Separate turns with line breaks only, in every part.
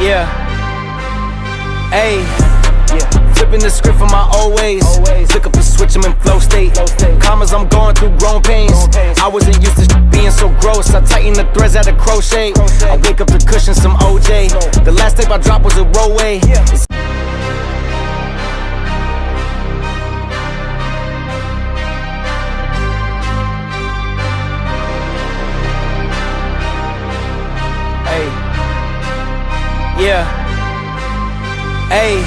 Yeah. Ayy. Flipping the script from my old ways. Flick up the switch, I'm in flow state. Commas, I'm going through growing pains. I wasn't used to being so gross. I tighten the threads at a crochet. I wake up the cushion, some OJ. The last tape I dropped was a rollway. Yeah. Ayy.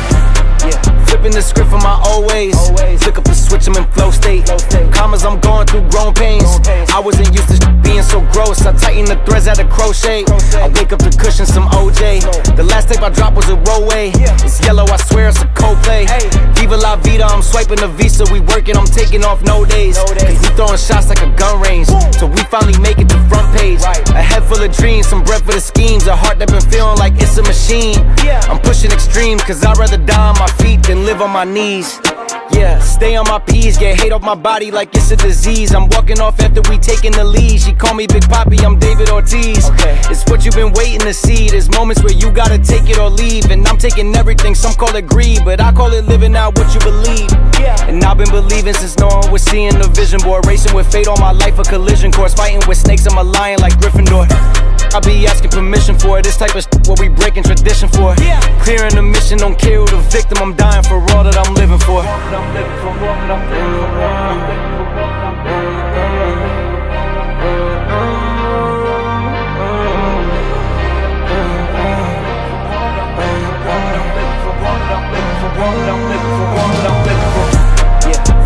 Flipping the script from my old ways. Flick up the switch, I'm in flow state. Commas, I'm going through growing pains. I wasn't used to being so gross. I tighten the threads at a crochet. I wake up the cushion, some OJ. The last tape I dropped was a rollway. It's yellow, I swear it's a Coldplay. Viva la vida, I'm swiping the visa. We working, I'm taking off no days. Cause we throwing shots like a gun range. So we finally make it to front page. A head full of dreams, some breath for the schemes. A heart that been feeling like it's a machine. I'm pushing extreme, cause I'd rather die on my feet than live on my knees. Yeah, stay on my P's, get hate off my body like it's a disease. I'm walking off after we taking the lead. She call me Big Papi, I'm David Ortiz. It's what you've been waiting to see. There's moments where you gotta take it or leave. And I'm taking everything, some call it greed, but I call it living out what you believe. And I've been believing since no one was seeing the vision board. Racing with fate all my life, a collision course. Fighting with snakes, I'm a lion like Gryffindor. I be asking permission for it. This type of shit what we breaking tradition for. Clearing the mission, don't care who the victim. I'm dying for all that I'm living for.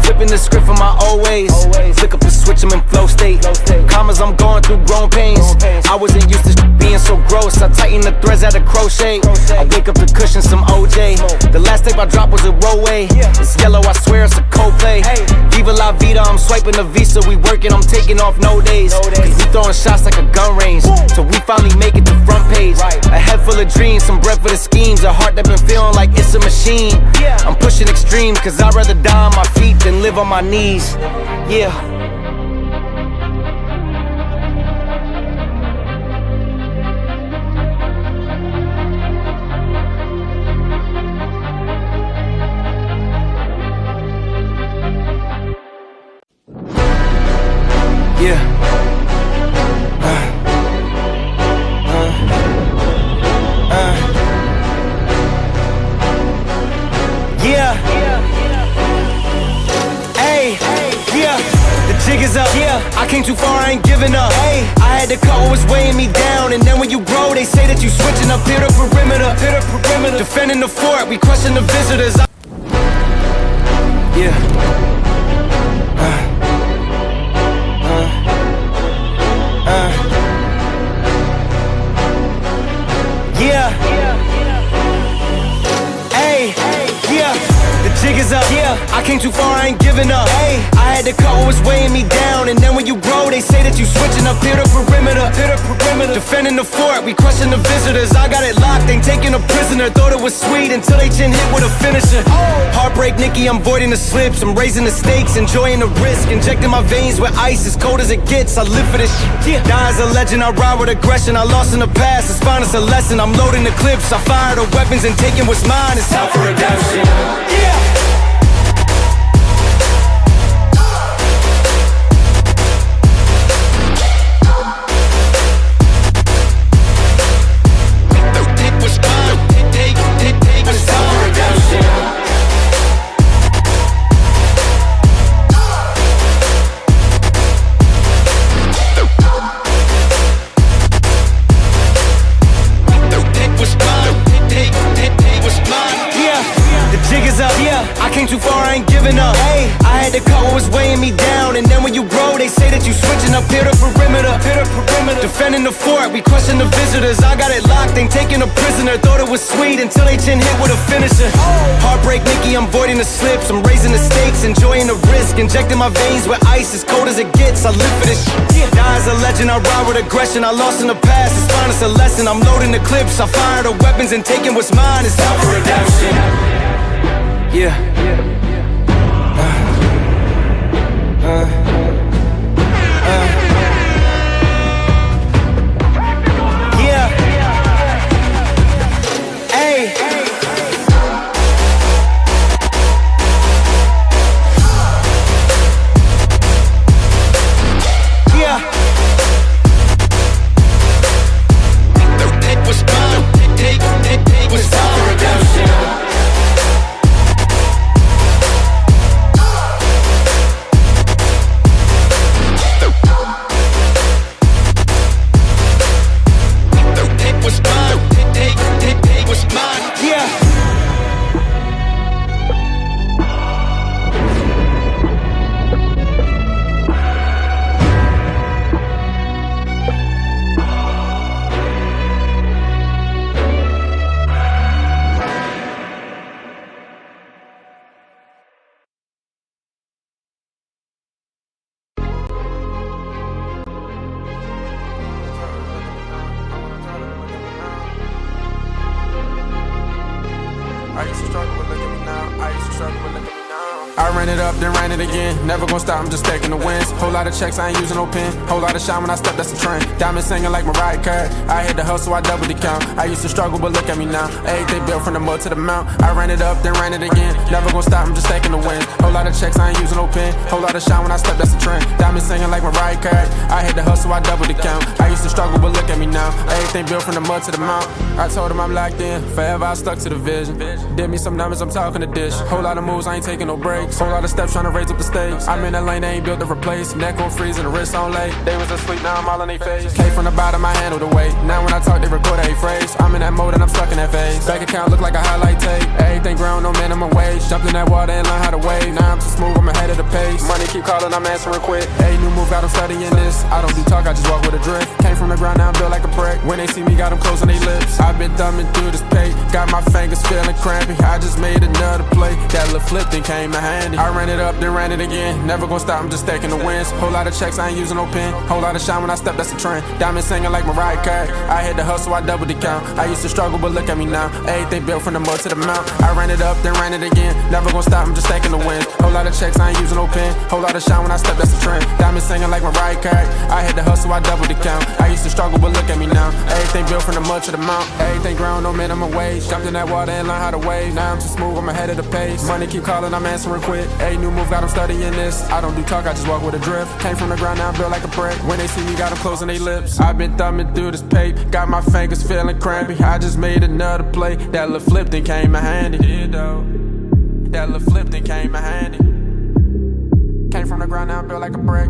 Flipping the script from my old ways. Flick up the switch, I'm in flow state. Commas, I'm going through growing pains. I wasn't used to being so gross. I tighten the threads at a crochet. I wake up the cushion, some OJ. The last tape I dropped was a rollway. It's yellow, I swear it's a Coldplay. Viva la vida, I'm swiping the visa. We working, I'm taking off no days. Cause we throwing shots like a gun range. So we finally make it to front page. A head full of dreams, some breath for the schemes. A heart that been feeling like it's a machine. I'm pushing extreme, cause I'd rather die on my feet than live on my knees. Yeah. I came too far, I ain't giving up. I had to cut what was weighing me down. And then when you grow, they say that you switching up. Clear the perimeter, defending the fort, we crushing the visitors. I came too far, I ain't giving up. I had to cut what was weighing me down. And then when you grow, they say that you switching up. Clear the perimeter, defending the fort, we crushing the visitors. I got it locked, ain't taking a prisoner. Thought it was sweet until they chin hit with a finisher. Heartbreak Nikki, I'm voiding the slips. I'm raising the stakes, enjoying the risk. Injecting my veins with ice, as cold as it gets. I live for this shit. Die as a legend, I ride with aggression. I lost in the past, it's fine, it's a lesson. I'm loading the clips, I fire the weapons and taking what's mine. It's time for redemption. I came too far, I ain't giving up. I had to cut what was weighing me down. And then when you grow, they say that you switching up. Clear the perimeter, defending the fort, we crushing the visitors. I got it locked, ain't taking a prisoner. Thought it was sweet until they chin hit with a finisher. Heartbreak Nikki, I'm voiding the slips. I'm raising the stakes, enjoying the risk. Injecting my veins with ice, as cold as it gets. I live for this shit. Die as a legend, I ride with aggression. I lost in the past, it's fine, it's a lesson. I'm loading the clips, I fire the weapons and taking what's mine. It's time for redemption.
ran it up, then ran it again. Never gonna stop, I'm just taking the wins. Whole lot of checks, I ain't using no pen. Whole lot of shine when I step, that's the trend. Diamonds singing like Mariah Carey. I hit the hustle, I double the count. I used to struggle, but look at me now. Everything built from the mud to the mount. I ran it up, then ran it again. Never gonna stop, I'm just taking the wins. Whole lot of checks, I ain't using no pen. Whole lot of shine when I step, that's the trend. Diamonds singing like Mariah Carey. I hit the hustle, I double the count. I used to struggle, but look at me now. Everything built from the mud to the mount. I told him I'm locked in, forever I stuck to the vision. Did me some numbers, I'm talking to dish. Whole lot of moves, I ain't taking no breaks. Whole lot of steps trying to raise up the stakes. I'm in that lane, they ain't built to replace. Neck on freeze and the wrist on late. They was asleep, now I'm all in their face. Came from the bottom, I handle the weight. Now when I talk, they record a phrase. I'm in that mode and I'm stuck in that phase. Bank account look like a highlight tape. Everything grown, no minimum wage. Jumped in that water and learned how to wave. Now I'm too smooth, I'm ahead of the pace. Money keep calling, I'm answering quick. Hey, new move, got them studying this. I don't do talk, I just walk with a drift. Came from the ground, now I'm built like a brick. When they see me, got them closing their lips. I've been thumbing through this pay. Got my fingers feeling crampy. I just made another play. That little flip thing came in handy. I ran it up, then ran it again. Never gonna stop, I'm just taking the wins. Whole lot of checks, I ain't using no pen. Whole lot of shine when I step, that's the trend. Diamonds singing like Mariah Carey. I hit the hustle, I double the count. I used to struggle, but look at me now. Everything built from the mud to the mount. I ran it up, then ran it again. Never gonna stop, I'm just taking the wins. Whole lot of checks, I ain't using no pen. Whole lot of shine when I step, that's the trend. Diamonds singing like Mariah Carey. I hit the hustle, I double the count. I used to struggle, but look at me now. Everything built from the mud to the mount. Everything grown, no minimum wage. Jumped in that water and learned how to wave. Now I'm too smooth, I'm ahead of the pace. Money keep calling, I'm answering quick. Hey, new move, got them studying this. I don't do talk, I just walk with a drift. Came from the ground, now I'm built like a brick. When they see me, got them closing their lips. I've been thumbing through this tape. Got my fingers feeling crampy. I just made another play. That little flip thing came in handy. Yeah, though. That little flip thing came in handy. Came from the ground, now I'm built like a brick.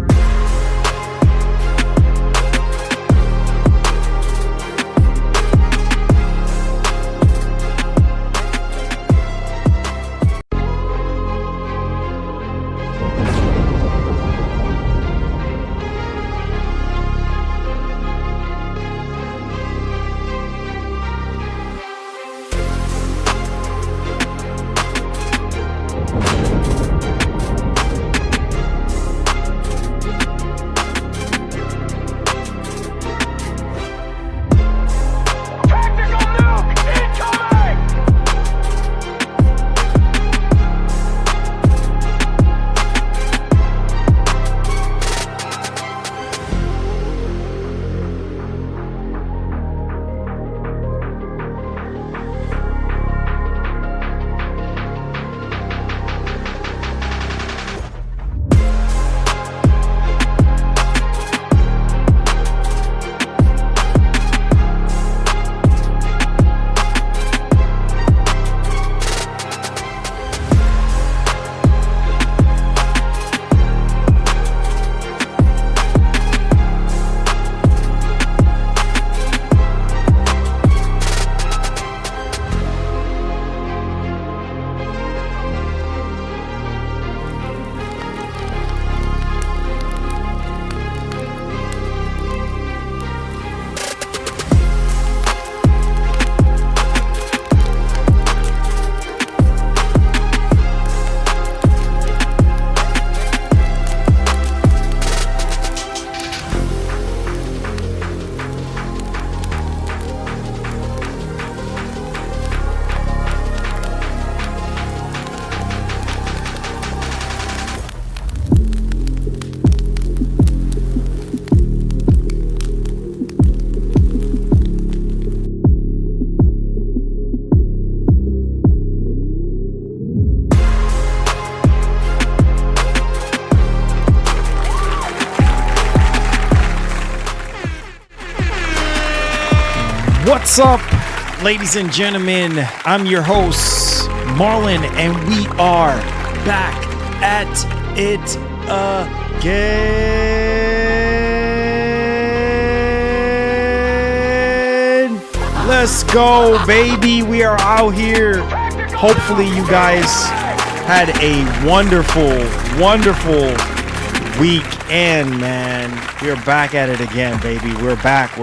What's up, ladies and gentlemen? I'm your host, Marlon, and we are back at it again. Let's go, baby. We are out here. Hopefully you guys had a wonderful weekend, man. We're back at it again, baby. We're back.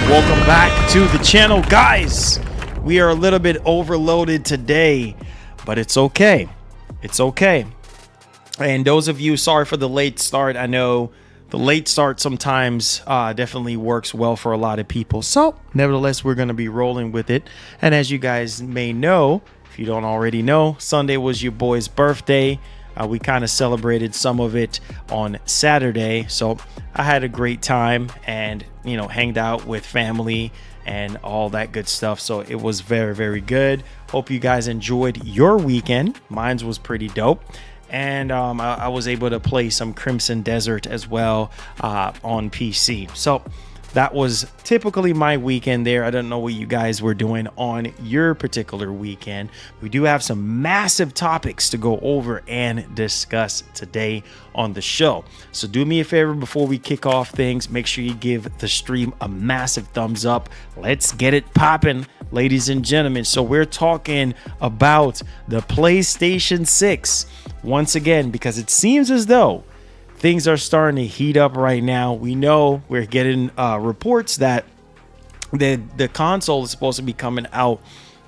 Welcome back to the channel, guys. We are a little bit overloaded today, but it's okay. And those of you, sorry for the late start. I know the late start sometimes definitely works well for a lot of people. So nevertheless, we're going to be rolling with it. And as you guys may know, If you don't already know, Sunday was your boy's birthday. We kind of celebrated some of it on Saturday. So I had a great time and, hanged out with family and all that good stuff. So it was very, very good. Hope you guys enjoyed your weekend. Mine was pretty dope. And I was able to play some Crimson Desert as well on PC. So that was typically my weekend there. I don't know what you guys were doing on your particular weekend. We do have some massive topics to go over and discuss today on the show. So do me a favor before we kick off things. Make sure you give the stream a massive thumbs up. Let's get it popping, ladies and gentlemen. So we're talking about the PlayStation 6 once again, because it seems as though things are starting to heat up right now. We know we're getting reports that the console is supposed to be coming out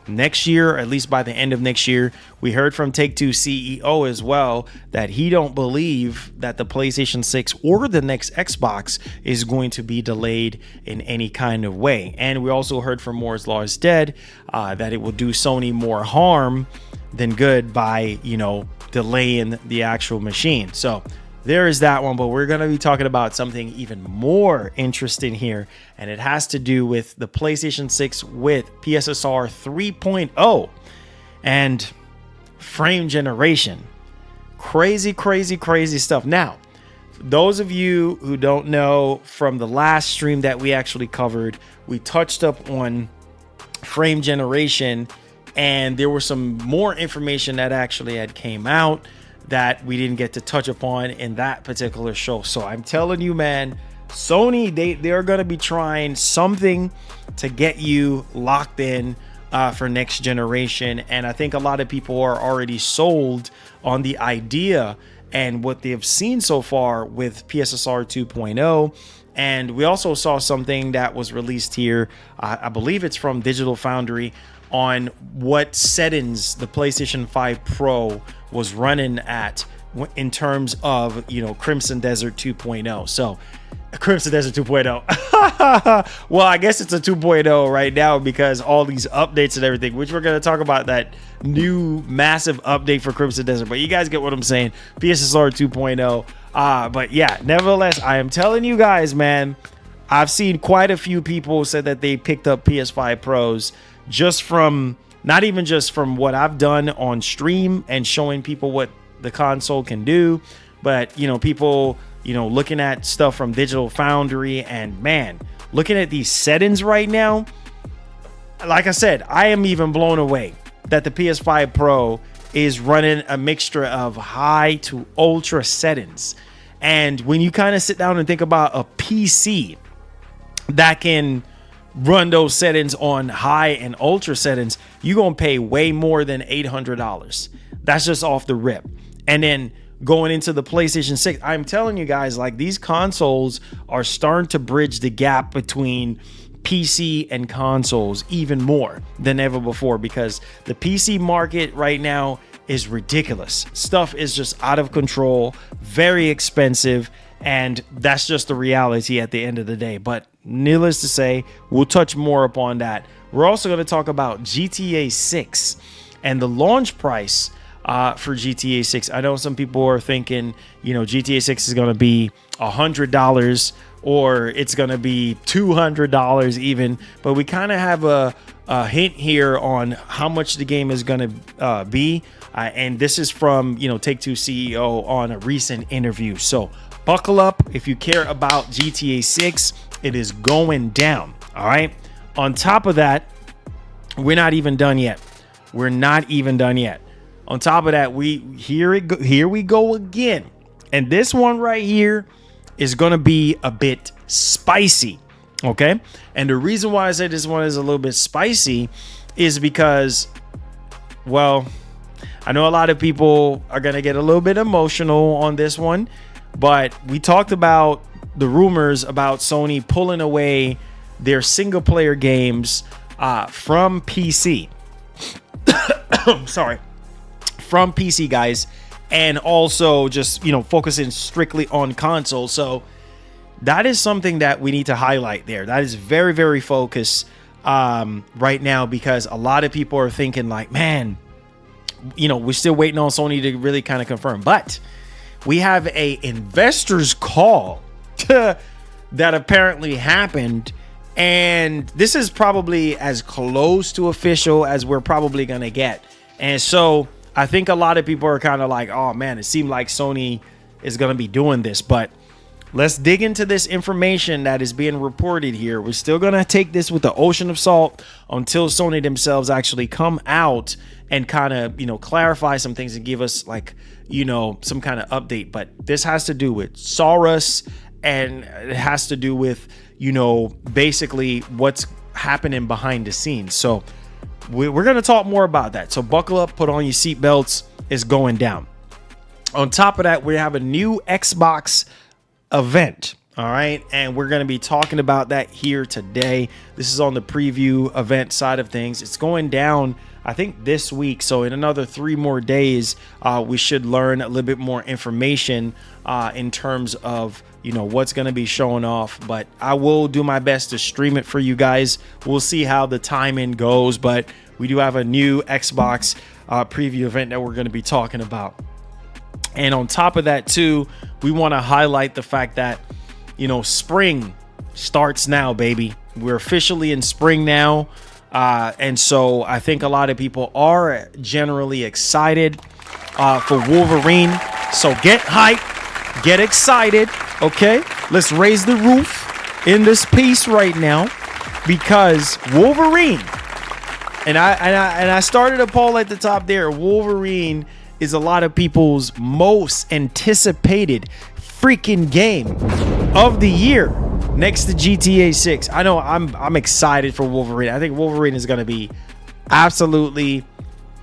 next year, or at least by the end of next year. We heard from Take-Two CEO as well that he don't believe that the PlayStation 6 or the next Xbox is going to be delayed in any kind of way. And we also heard from Moore's Law is Dead that it will do Sony more harm than good by, delaying the actual machine. So there is that one, but we're going to be talking about something even more interesting here, and it has to do with the PlayStation 6 with PSSR 3.0 and frame generation. Crazy stuff. Now, those of you who don't know, from the last stream that we actually covered, we touched up on frame generation, and there was some more information that actually had came out that we didn't get to touch upon in that particular show. So I'm telling you, man, Sony, they're going to be trying something to get you locked in for next generation. And I think a lot of people are already sold on the idea and what they have seen so far with PSSR 2.0. And we also saw something that was released here. I believe it's from Digital Foundry, on what settings the PlayStation 5 Pro was running at in terms of, Crimson Desert 2.0. So Crimson Desert 2.0. Well, I guess it's a 2.0 right now because all these updates and everything, which we're going to talk about that new massive update for Crimson Desert. But you guys get what I'm saying. PSSR 2.0. But yeah, nevertheless, I am telling you guys, man, I've seen quite a few people say that they picked up PS5 Pros just from, not even just from what I've done on stream and showing people what the console can do, but people looking at stuff from Digital Foundry, and man, looking at these settings right now, like I said, I am even blown away that the PS5 Pro is running a mixture of high to ultra settings. And when you kind of sit down and think about a PC that can run those settings on high and ultra settings, you're gonna pay way more than $800. That's just off the rip. And then going into the PlayStation 6, I'm telling you guys, like, these consoles are starting to bridge the gap between PC and consoles even more than ever before, because the PC market right now is ridiculous. Stuff is just out of control, very expensive, and that's just the reality at the end of the day. But needless to say, we'll touch more upon that. We're also going to talk about GTA 6 and the launch price for GTA 6. I know some people are thinking, GTA 6 is going to be $100 or it's going to be $200 even. But we kind of have a hint here on how much the game is going to be. And this is from, Take-Two CEO on a recent interview. So buckle up if you care about GTA 6. It is going down. All right. On top of that, we're not even done yet. On top of that, here we go again. And this one right here is going to be a bit spicy. Okay. And the reason why I say this one is a little bit spicy is because, well, I know a lot of people are going to get a little bit emotional on this one, but we talked about the rumors about Sony pulling away their single player games from PC. Sorry. From PC, guys, and also just, focusing strictly on console. So that is something that we need to highlight there. That is very, very focused right now, because a lot of people are thinking like, man, we're still waiting on Sony to really kind of confirm. But we have a investors call that apparently happened, and this is probably as close to official as we're probably gonna get. And so I think a lot of people are kind of like, oh man, it seemed like Sony is gonna be doing this. But let's dig into this information that is being reported here. We're still gonna take this with the ocean of salt until Sony themselves actually come out and kind of, clarify some things and give us like, some kind of update. But this has to do with Saurus, and it has to do with, basically what's happening behind the scenes. So we're going to talk more about that. So buckle up, put on your seatbelts. It's going down. On top of that, we have a new Xbox event. All right. And we're going to be talking about that here today. This is on the preview event side of things. It's going down, I think, this week. So in another 3 more days, we should learn a little bit more information in terms of, what's going to be showing off. But I will do my best to stream it for you guys. We'll see how the timing goes. But we do have a new Xbox preview event that we're going to be talking about. And on top of that, too, we want to highlight the fact that, spring starts now, baby. We're officially in spring now. And so I think a lot of people are generally excited for Wolverine. So get hyped, get excited. Okay, let's raise the roof in this piece right now, because Wolverine, and I started a poll at the top there. Wolverine is a lot of people's most anticipated freaking game of the year, next to GTA 6. I know I'm excited for Wolverine. I think Wolverine is going to be absolutely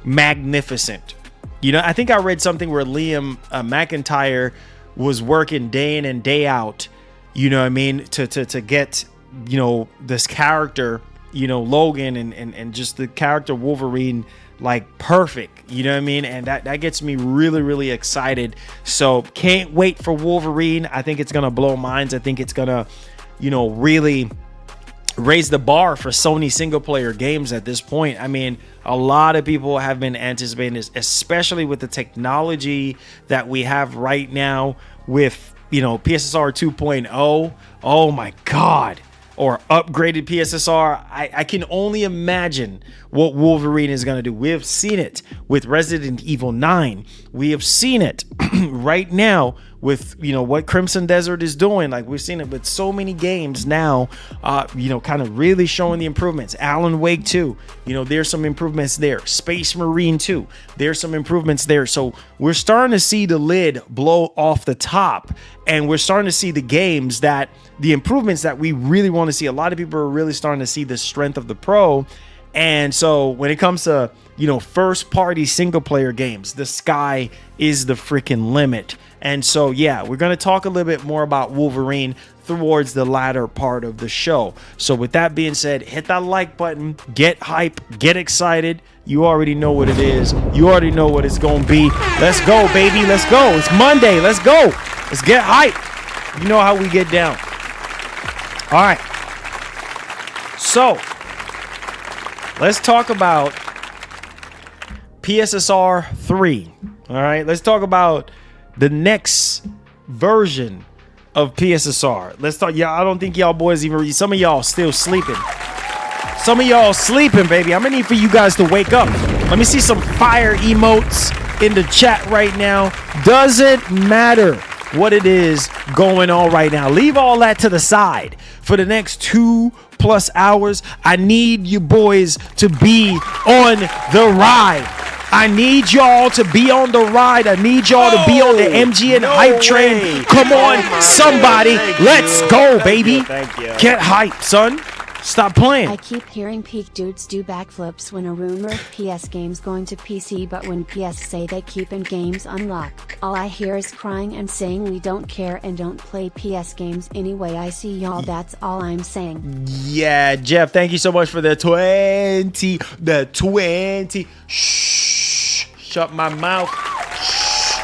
magnificent. I think I read something where Liam McIntyre was working day in and day out, to get, this character, Logan and just the character Wolverine, like perfect, and that gets me really, really excited. So can't wait for Wolverine. I think it's gonna blow minds. I think it's gonna, really raise the bar for Sony single player games at this point. I mean, a lot of people have been anticipating this, especially with the technology that we have right now with, PSSR 2.0. Oh my God. Or upgraded PSSR. I can only imagine what Wolverine is going to do. We have seen it with Resident Evil 9. We have seen it right now with, what Crimson Desert is doing. Like, we've seen it with so many games now, kind of really showing the improvements. Alan Wake 2, there's some improvements there. Space Marine 2, there's some improvements there. So we're starting to see the lid blow off the top, and we're starting to see the improvements that we really want to see. A lot of people are really starting to see the strength of the Pro. And so when it comes to, first party single player games, the sky is the freaking limit. And so, yeah, we're going to talk a little bit more about Wolverine towards the latter part of the show. So with that being said, hit that like button, get hype, get excited. You already know what it is. You already know what it's going to be. Let's go, baby. Let's go. It's Monday. Let's go. Let's get hype. You know how we get down. All right. So let's talk about PSSR 3. All right. Let's talk about the next version of PSSR. Let's talk. Yeah, I don't think y'all boys even. Some of y'all still sleeping. Some of y'all sleeping, baby. I'm gonna need for you guys to wake up. Let me see some fire emotes in the chat right now. Doesn't matter what it is going on right now. Leave all that to the side for the next 2+ hours. I need you boys to be on the ride. I need y'all to be on the ride. I need y'all to be on the MGN hype train. Come on, somebody. Let's go, baby. Get hype, son. Stop playing.
I keep hearing peak dudes do backflips when a rumor of PS games going to PC, but when PS say they keep in games unlocked, all I hear is crying and saying we don't care and don't play PS games anyway. I see y'all, that's all I'm saying.
Yeah, Jeff, thank you so much for the 20. The 20. Shh. Shut my mouth. Shh.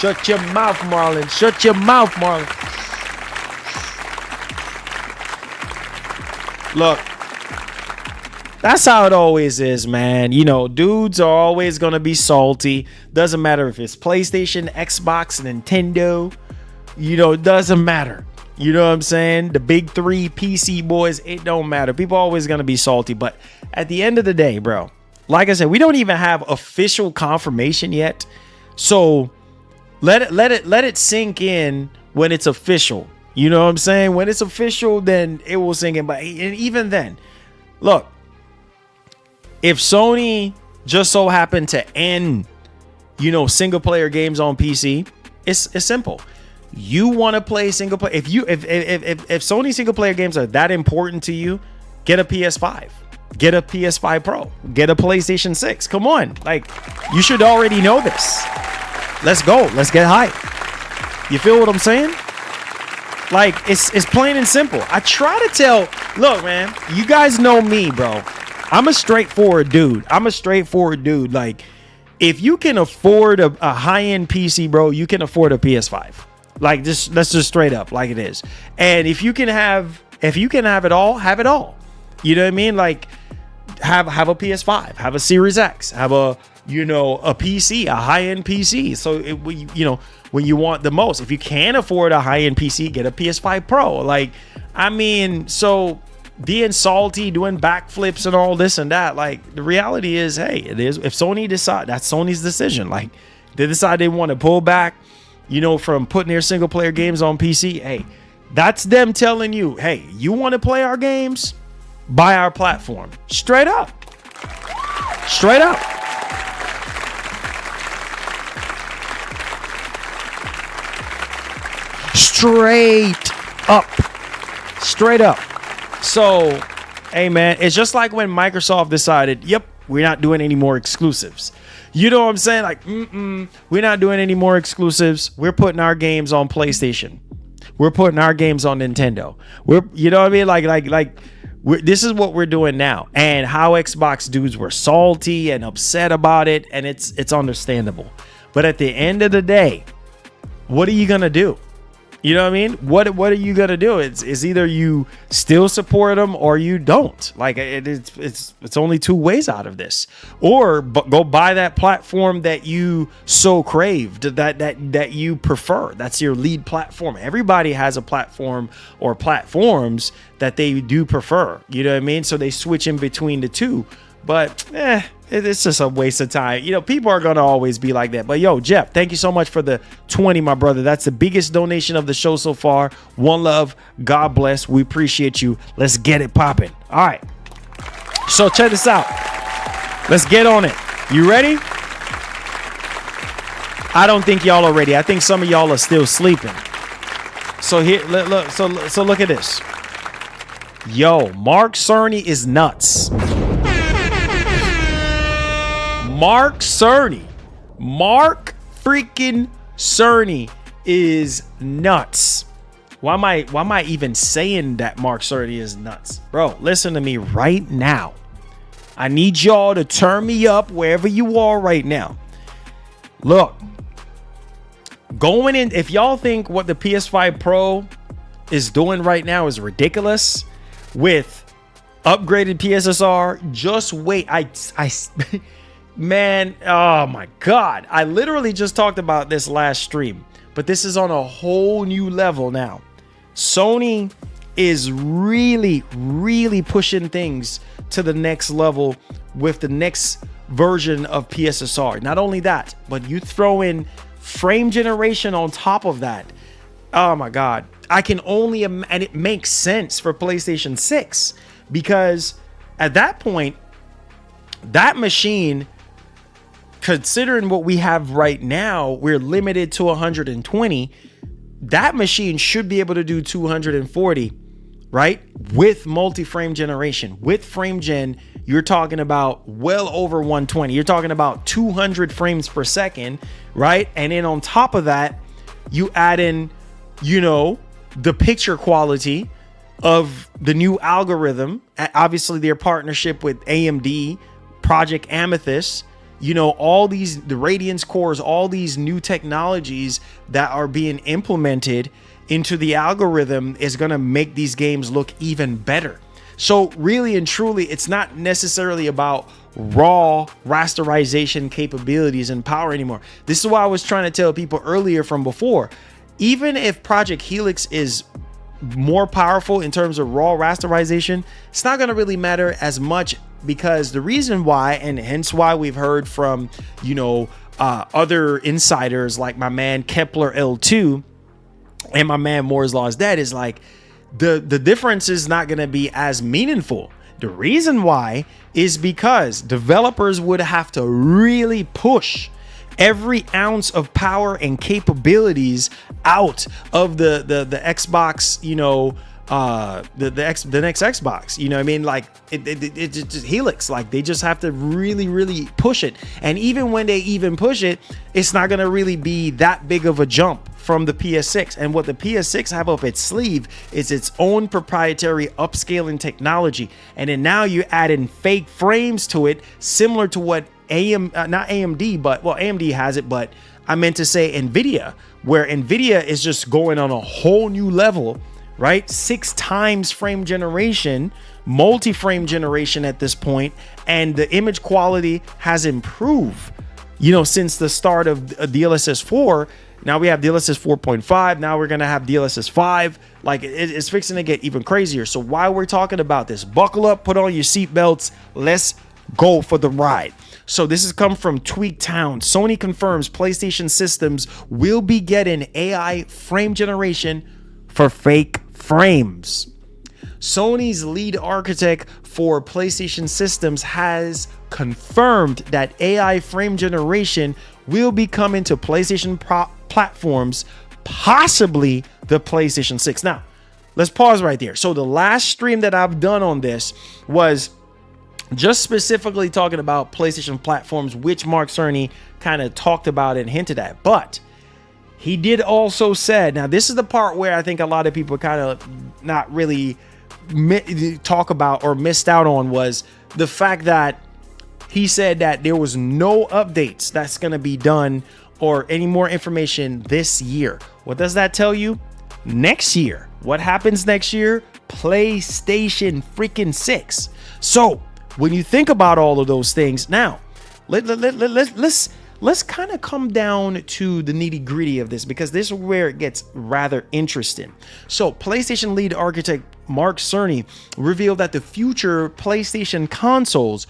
Shut your mouth, Marlon. Shut your mouth, Marlon. Look, That's how it always is, man. You know, dudes are always going to be salty. Doesn't matter if it's PlayStation, Xbox, Nintendo. You know, it doesn't matter. You know what I'm saying? The big three PC boys, it don't matter. People are always going to be salty. But at the end of the day, bro, like I said, we don't even have official confirmation yet. So let it sink in when it's official. You know what I'm saying? When it's official, then it will sink in. But and even then, look, if Sony just so happened to end, you know, single player games on PC, it's simple. You want to play single player. If Sony single player games are that important to you, get a PS5, get a PS5 Pro, get a PlayStation 6. Come on. Like, you should already know this. Let's go. Let's get hype. You feel what I'm saying? Like, it's plain and simple. I try to tell, look, man, you guys know me, bro. I'm a straightforward dude. Like, if you can afford a high-end PC, bro, you can afford a PS5. Like, just that's just straight up like it is. And if you can have it all, have it all. You know what I mean? Like, have a PS5, have a Series X, have a PC, a high-end PC. So when you want the most, if you can't afford a high-end PC, get a PS5 Pro. Like, I mean, so being salty, doing backflips and all this and that, like, the reality is, hey, it is. If Sony decide, that's Sony's decision. Like, they decide they want to pull back, from putting their single player games on PC. Hey, that's them telling you, hey, you want to play our games? Buy our platform. Straight up. Straight up. Straight up. So, hey, man, it's just like when Microsoft decided, yep, we're not doing any more exclusives. You know what I'm saying? Like, we're not doing any more exclusives. We're putting our games on PlayStation. We're putting our games on Nintendo. You know what I mean? This is what we're doing now. And how Xbox dudes were salty and upset about it, and it's understandable. But at the end of the day, what are you gonna do? You know what I mean? What are you gonna do? It's either you still support them or you don't. Like, it's only two ways out of this. Or go buy that platform that you so craved, that you prefer. That's your lead platform. Everybody has a platform or platforms that they do prefer. You know what I mean? So they switch in between the two. But it's just a waste of time. People are going to always be like that. But yo, Jeff, thank you so much for the 20, my brother. That's the biggest donation of the show so far. One love. God bless. We appreciate you. Let's get it popping. All right. So check this out. Let's get on it. You ready? I don't think y'all are ready. I think some of y'all are still sleeping. So here, look. So look at this. Yo, Mark Cerny is nuts. Mark freaking Cerny is nuts. Why am I even saying that Mark Cerny is nuts? Bro, listen to me right now. I need y'all to turn me up wherever you are right now. Look, going in, if y'all think what the PS5 Pro is doing right now is ridiculous with upgraded PSSR, just wait. Man, oh my God. I literally just talked about this last stream, but this is on a whole new level now. Sony is really, really pushing things to the next level with the next version of PSSR. Not only that, but you throw in frame generation on top of that. Oh my God. I can only, and it makes sense for PlayStation 6 because at that point, that machine, considering what we have right now, we're limited to 120. That machine should be able to do 240, right? With multi-frame generation. With frame gen, you're talking about well over 120. You're talking about 200 frames per second, right? And then on top of that, you add in, the picture quality of the new algorithm. Obviously, their partnership with AMD, Project Amethyst. All these, the Radiance cores, all these new technologies that are being implemented into the algorithm is going to make these games look even better. So really and truly, it's not necessarily about raw rasterization capabilities and power anymore. This is why I was trying to tell people earlier from before. Even if Project Helix is more powerful in terms of raw rasterization, it's not going to really matter as much, because the reason why, and hence why we've heard from, other insiders like my man Kepler L2 and my man Moore's Law is Dead, is like the difference is not going to be as meaningful. The reason why is because developers would have to really push every ounce of power and capabilities out of the Xbox, the next Xbox, you know what I mean? Like it just Helix, like they just have to really push it. And even when they even push it, it's not going to really be that big of a jump from the PS6. And what the PS6 have up its sleeve is its own proprietary upscaling technology. And then now you add in fake frames to it, similar to what not AMD, but well, AMD has it, but I meant to say Nvidia, where Nvidia is just going on a whole new level, right? 6 times frame generation, multi-frame generation at this point, and the image quality has improved, since the start of DLSS 4. Now we have DLSS 4.5. Now we're going to have DLSS 5. Like it's fixing to get even crazier. So while we're talking about this, buckle up, put on your seatbelts. Let's go for the ride. So this has come from Tweaktown. Sony confirms PlayStation systems will be getting AI frame generation for fake frames. Sony's lead architect for PlayStation systems has confirmed that AI frame generation will be coming to PlayStation platforms, possibly the PlayStation 6. Now, let's pause right there. So the last stream that I've done on this was just specifically talking about PlayStation platforms, which Mark Cerny kind of talked about and hinted at. But he did also said, now this is the part where I think a lot of people kind of not really talk about or missed out on, was the fact that he said that there was no updates that's going to be done or any more information this year. What does that tell you? Next year. What happens next year? PlayStation freaking 6. So when you think about all of those things, now let's kind of come down to the nitty gritty of this, because this is where it gets rather interesting. So PlayStation lead architect Mark Cerny revealed that the future PlayStation consoles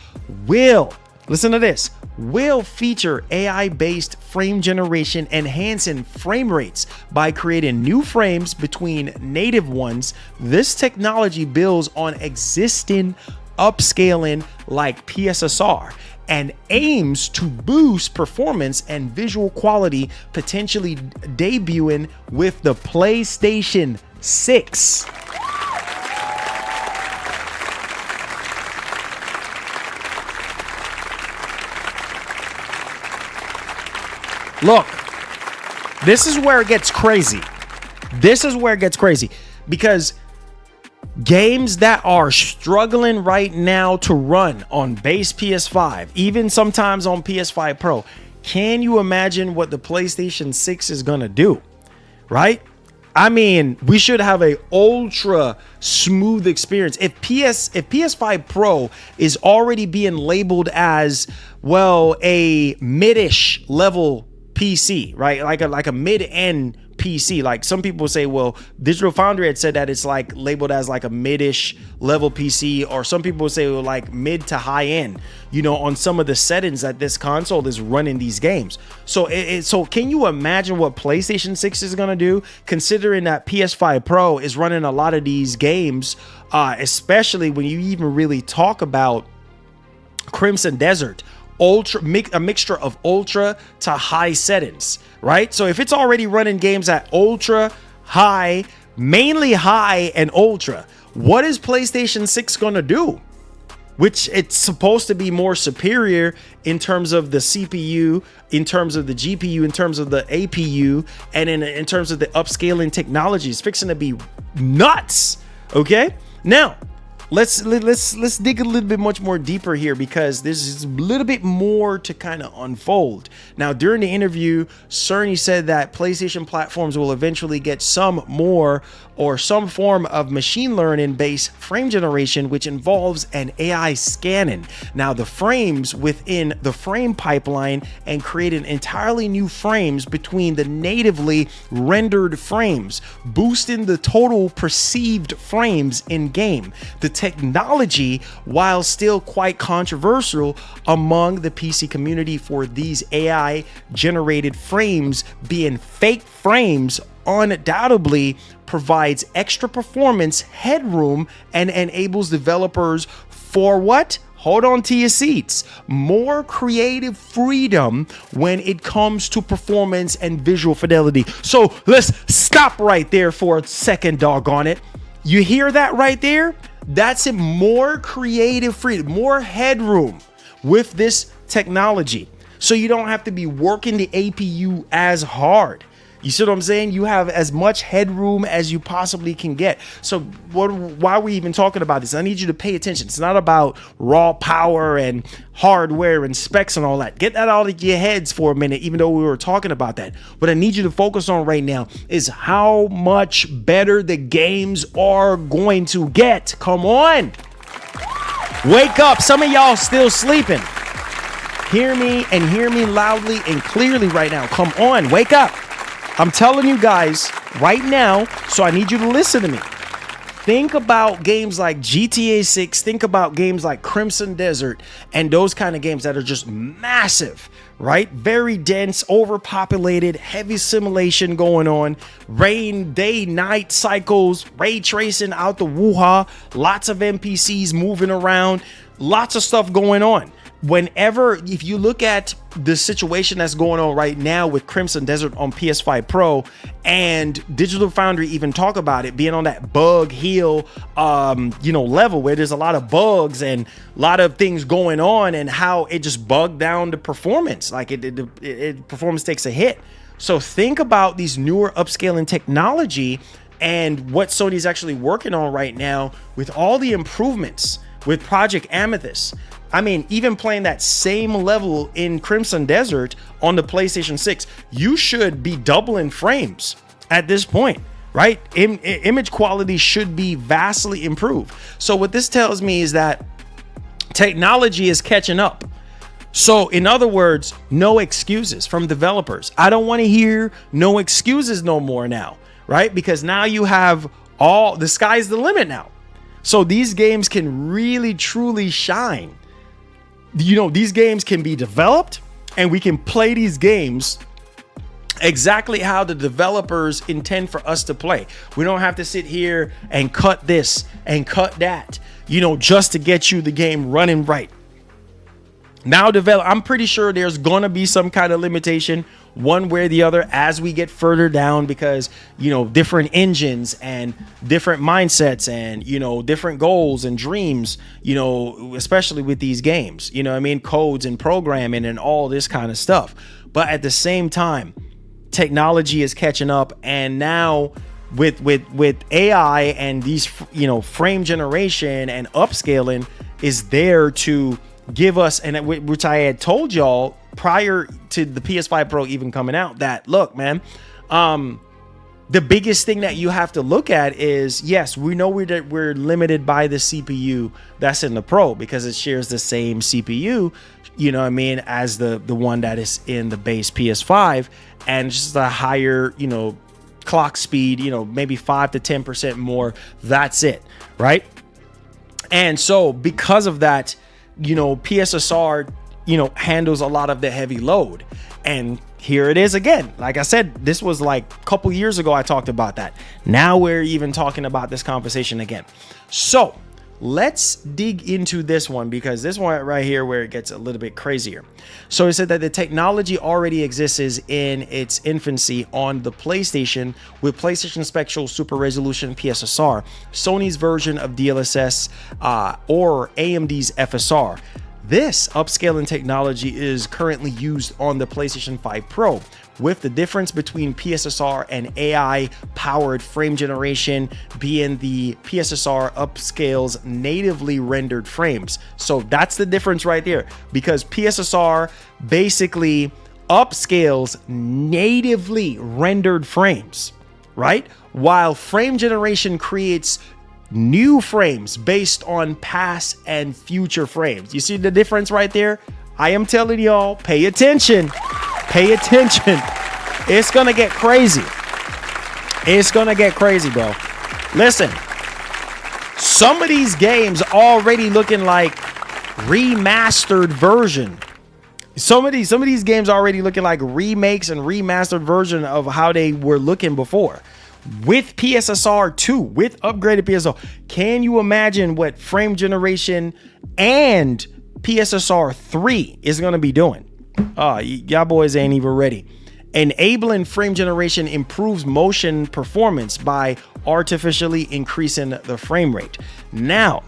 will, listen to this, will feature AI-based frame generation, enhancing frame rates by creating new frames between native ones. This technology builds on existing upscaling like PSSR and aims to boost performance and visual quality, potentially debuting with the PlayStation 6. Look, this is where it gets crazy. This is where it gets crazy, because games that are struggling right now to run on base PS5, even sometimes on PS5 Pro, can you imagine what the PlayStation 6 is gonna do, right? I mean, we should have a ultra smooth experience. If PS5 Pro is already being labeled as, well, a mid-ish level PC, right? Like a mid-end PC. Like some people say, well, Digital Foundry had said that it's like labeled as like a mid-ish level PC, or some people say, well, like mid to high end, on some of the settings that this console is running these games. So so can you imagine what PlayStation 6 is going to do, considering that PS5 Pro is running a lot of these games, especially when you even really talk about Crimson Desert, a mixture of ultra to high settings, right? So if it's already running games at ultra, high, mainly high and ultra, what is PlayStation 6 going to do? Which it's supposed to be more superior in terms of the CPU, in terms of the GPU, in terms of the APU, and in terms of the upscaling technology. It's fixing to be nuts. Okay, now let's dig a little bit much more deeper here, because there's a little bit more to kind of unfold. Now, during the interview, Cerny said that PlayStation platforms will eventually get some form of machine learning based frame generation, which involves an AI scanning now the frames within the frame pipeline and creating entirely new frames between the natively rendered frames, boosting the total perceived frames in game. The technology, while still quite controversial among the PC community for these AI generated frames being fake frames, undoubtedly provides extra performance headroom and enables developers for what? Hold on to your seats. More creative freedom when it comes to performance and visual fidelity. So let's stop right there for a second, doggone it. You hear that right there? That's it. More creative freedom, more headroom with this technology. So you don't have to be working the APU as hard. You see what I'm saying? You have as much headroom as you possibly can get. So why are we even talking about this? I need you to pay attention. It's not about raw power and hardware and specs and all that. Get that out of your heads for a minute, even though we were talking about that. What I need you to focus on right now is how much better the games are going to get. Come on. Wake up. Some of y'all still sleeping. Hear me and hear me loudly and clearly right now. Come on. Wake up. I'm telling you guys right now, so I need you to listen to me. Think about games like GTA 6. Think about games like Crimson Desert and those kind of games that are just massive, right? Very dense, overpopulated, heavy simulation going on, rain, day, night cycles, ray tracing out the woo-ha, lots of NPCs moving around, lots of stuff going on. If you look at the situation that's going on right now with Crimson Desert on PS5 Pro, and Digital Foundry even talk about it being on that bug heal, level where there's a lot of bugs and a lot of things going on, and how it just bugged down the performance. Like performance takes a hit. So think about these newer upscaling technology and what Sony's actually working on right now with all the improvements with Project Amethyst. I mean, even playing that same level in Crimson Desert on the PlayStation 6, you should be doubling frames at this point, right? Image quality should be vastly improved. So what this tells me is that technology is catching up. So in other words, no excuses from developers. I don't want to hear no excuses no more now, right? Because now you have the sky's the limit now. So these games can really, truly shine. These games can be developed and we can play these games exactly how the developers intend for us to play. We don't have to sit here and cut this and cut that, just to get you the game running right. Now I'm pretty sure there's going to be some kind of limitation one way or the other as we get further down, because different engines and different mindsets and different goals and dreams, especially with these games, codes and programming and all this kind of stuff. But at the same time, technology is catching up, and now with AI and these frame generation and upscaling is there to give us, and which I had told y'all prior to the PS5 Pro even coming out, that look, man, the biggest thing that you have to look at is, yes, we know we're limited by the CPU that's in the Pro because it shares the same CPU, as the one that is in the base PS5, and just a higher, clock speed, maybe 5 to 10% more. That's it, right? And so because of that, PSSR, handles a lot of the heavy load. And here it is again. Like I said, this was like a couple years ago I talked about that. Now we're even talking about this conversation again. So let's dig into this one, because this one right here where it gets a little bit crazier. So it said that the technology already exists in its infancy on the PlayStation with PlayStation Spectral Super Resolution PSSR, Sony's version of DLSS, or AMD's FSR. This upscaling technology is currently used on the PlayStation 5 Pro. with the difference between PSSR and AI powered frame generation being the PSSR upscales natively rendered frames. So that's the difference right there, because PSSR basically upscales natively rendered frames, right? While frame generation creates new frames based on past and future frames. You see the difference right there? I am telling y'all, pay attention. Pay attention. It's gonna get crazy. It's gonna get crazy, bro. Listen, some of these games already looking like remastered version. Some of these games already looking like remakes and remastered version of how they were looking before. With PSSR 2, with upgraded PSSR, can you imagine what frame generation and PSSR 3 is going to be doing? Y'all boys ain't even ready. Enabling frame generation improves motion performance by artificially increasing the frame rate. Now,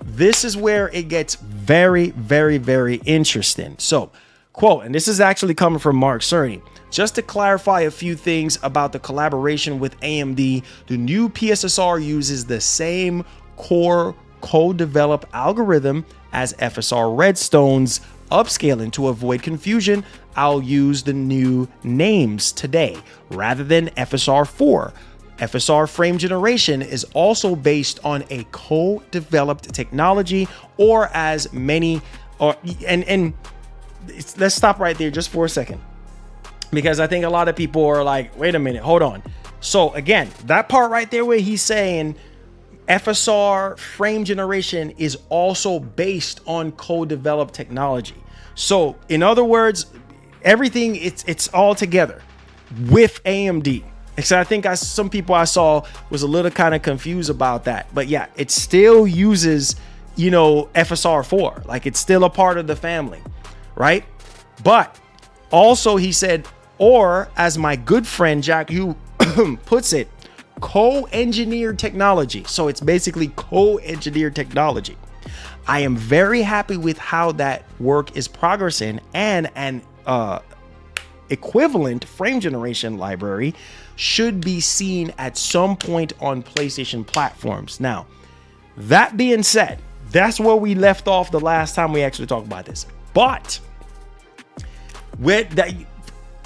this is where it gets very, very, very interesting. So, quote, and this is actually coming from Mark Cerny. Just to clarify a few things about the collaboration with AMD, the new PSSR uses the same core co-developed algorithm as FSR Redstone's upscaling. To avoid confusion, I'll use the new names today rather than FSR 4. FSR frame generation is also based on a co-developed technology, or as many, let's stop right there just for a second, because I think a lot of people are like, wait a minute, hold on. So again, that part right there where he's saying FSR frame generation is also based on co-developed technology. So in other words, everything it's all together with AMD. Because I think some people I saw was a little kind of confused about that. But yeah, it still uses, FSR 4. Like, it's still a part of the family, right? But also he said, or as my good friend Jack Yu puts it, co-engineered technology. So it's basically co-engineered technology. I am very happy with how that work is progressing, and an equivalent frame generation library should be seen at some point on PlayStation platforms. Now, that being said, that's where we left off the last time we actually talked about this. But with that,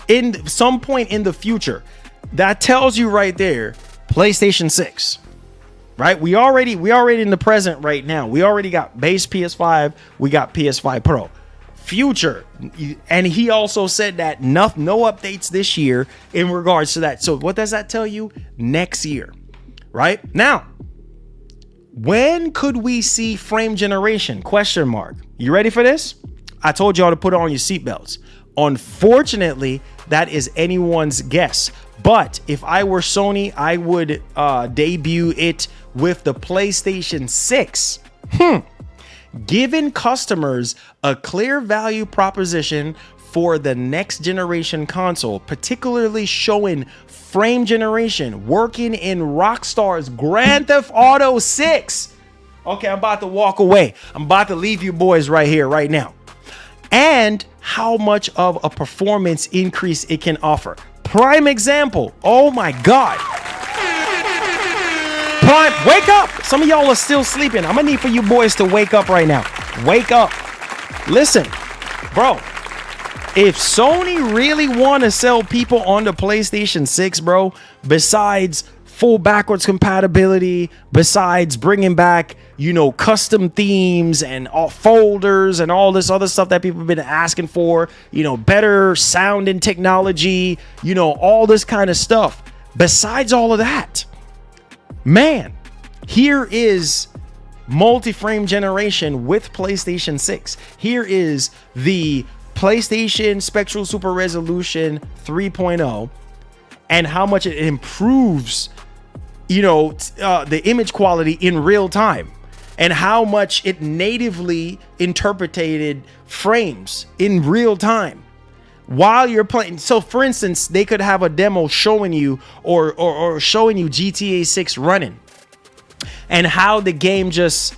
in some point in the future, that tells you right there, PlayStation 6, right? We already in the present right now. We already got base PS5. We got PS5 Pro. Future, and he also said that no updates this year in regards to that. So what does that tell you? Next year, right? Now, when could we see frame generation? Question mark. You ready for this? I told y'all to put on your seatbelts. Unfortunately, that is anyone's guess. But if I were Sony, I would debut it with the PlayStation 6. Giving customers a clear value proposition for the next generation console, particularly showing frame generation working in Rockstar's Grand Theft Auto 6. Okay, I'm about to walk away. I'm about to leave you boys right here, right now. And how much of a performance increase it can offer. Prime example. Oh my God. Prime, wake up. Some of y'all are still sleeping. I'm gonna need for you boys to wake up right now. Wake up. Listen, bro. If Sony really want to sell people on the PlayStation 6, bro, besides full backwards compatibility, besides bringing back, custom themes and all folders and all this other stuff that people have been asking for, better sound and technology, all this kind of stuff. Besides all of that, man, here is multi-frame generation with PlayStation 6. Here is the PlayStation Spectral Super Resolution 3.0 and how much it improves, the image quality in real time, and how much it natively interpreted frames in real time while you're playing. So for instance, they could have a demo showing you or showing you GTA 6 running and how the game just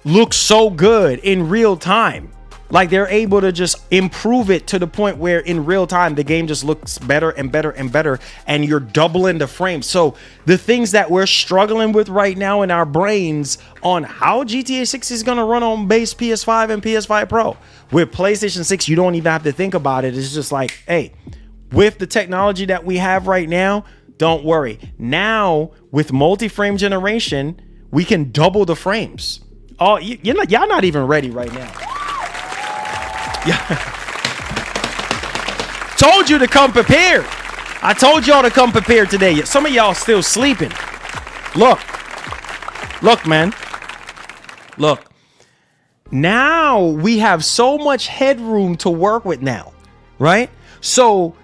looks so good in real time. Like they're able to just improve it to the point where in real time the game just looks better and better and better, and you're doubling the frames. So the things that we're struggling with right now in our brains on how GTA 6 is going to run on base PS5 and PS5 Pro, with PlayStation 6 you don't even have to think about it. It's just like, hey, with the technology that we have right now, don't worry. Now with multi-frame generation, we can double the frames. Oh, y'all not even ready right now. Yeah. Told you to come prepared. I told y'all to come prepared today. Some of y'all still sleeping. Look, man. Look. Now we have so much headroom to work with now, right? So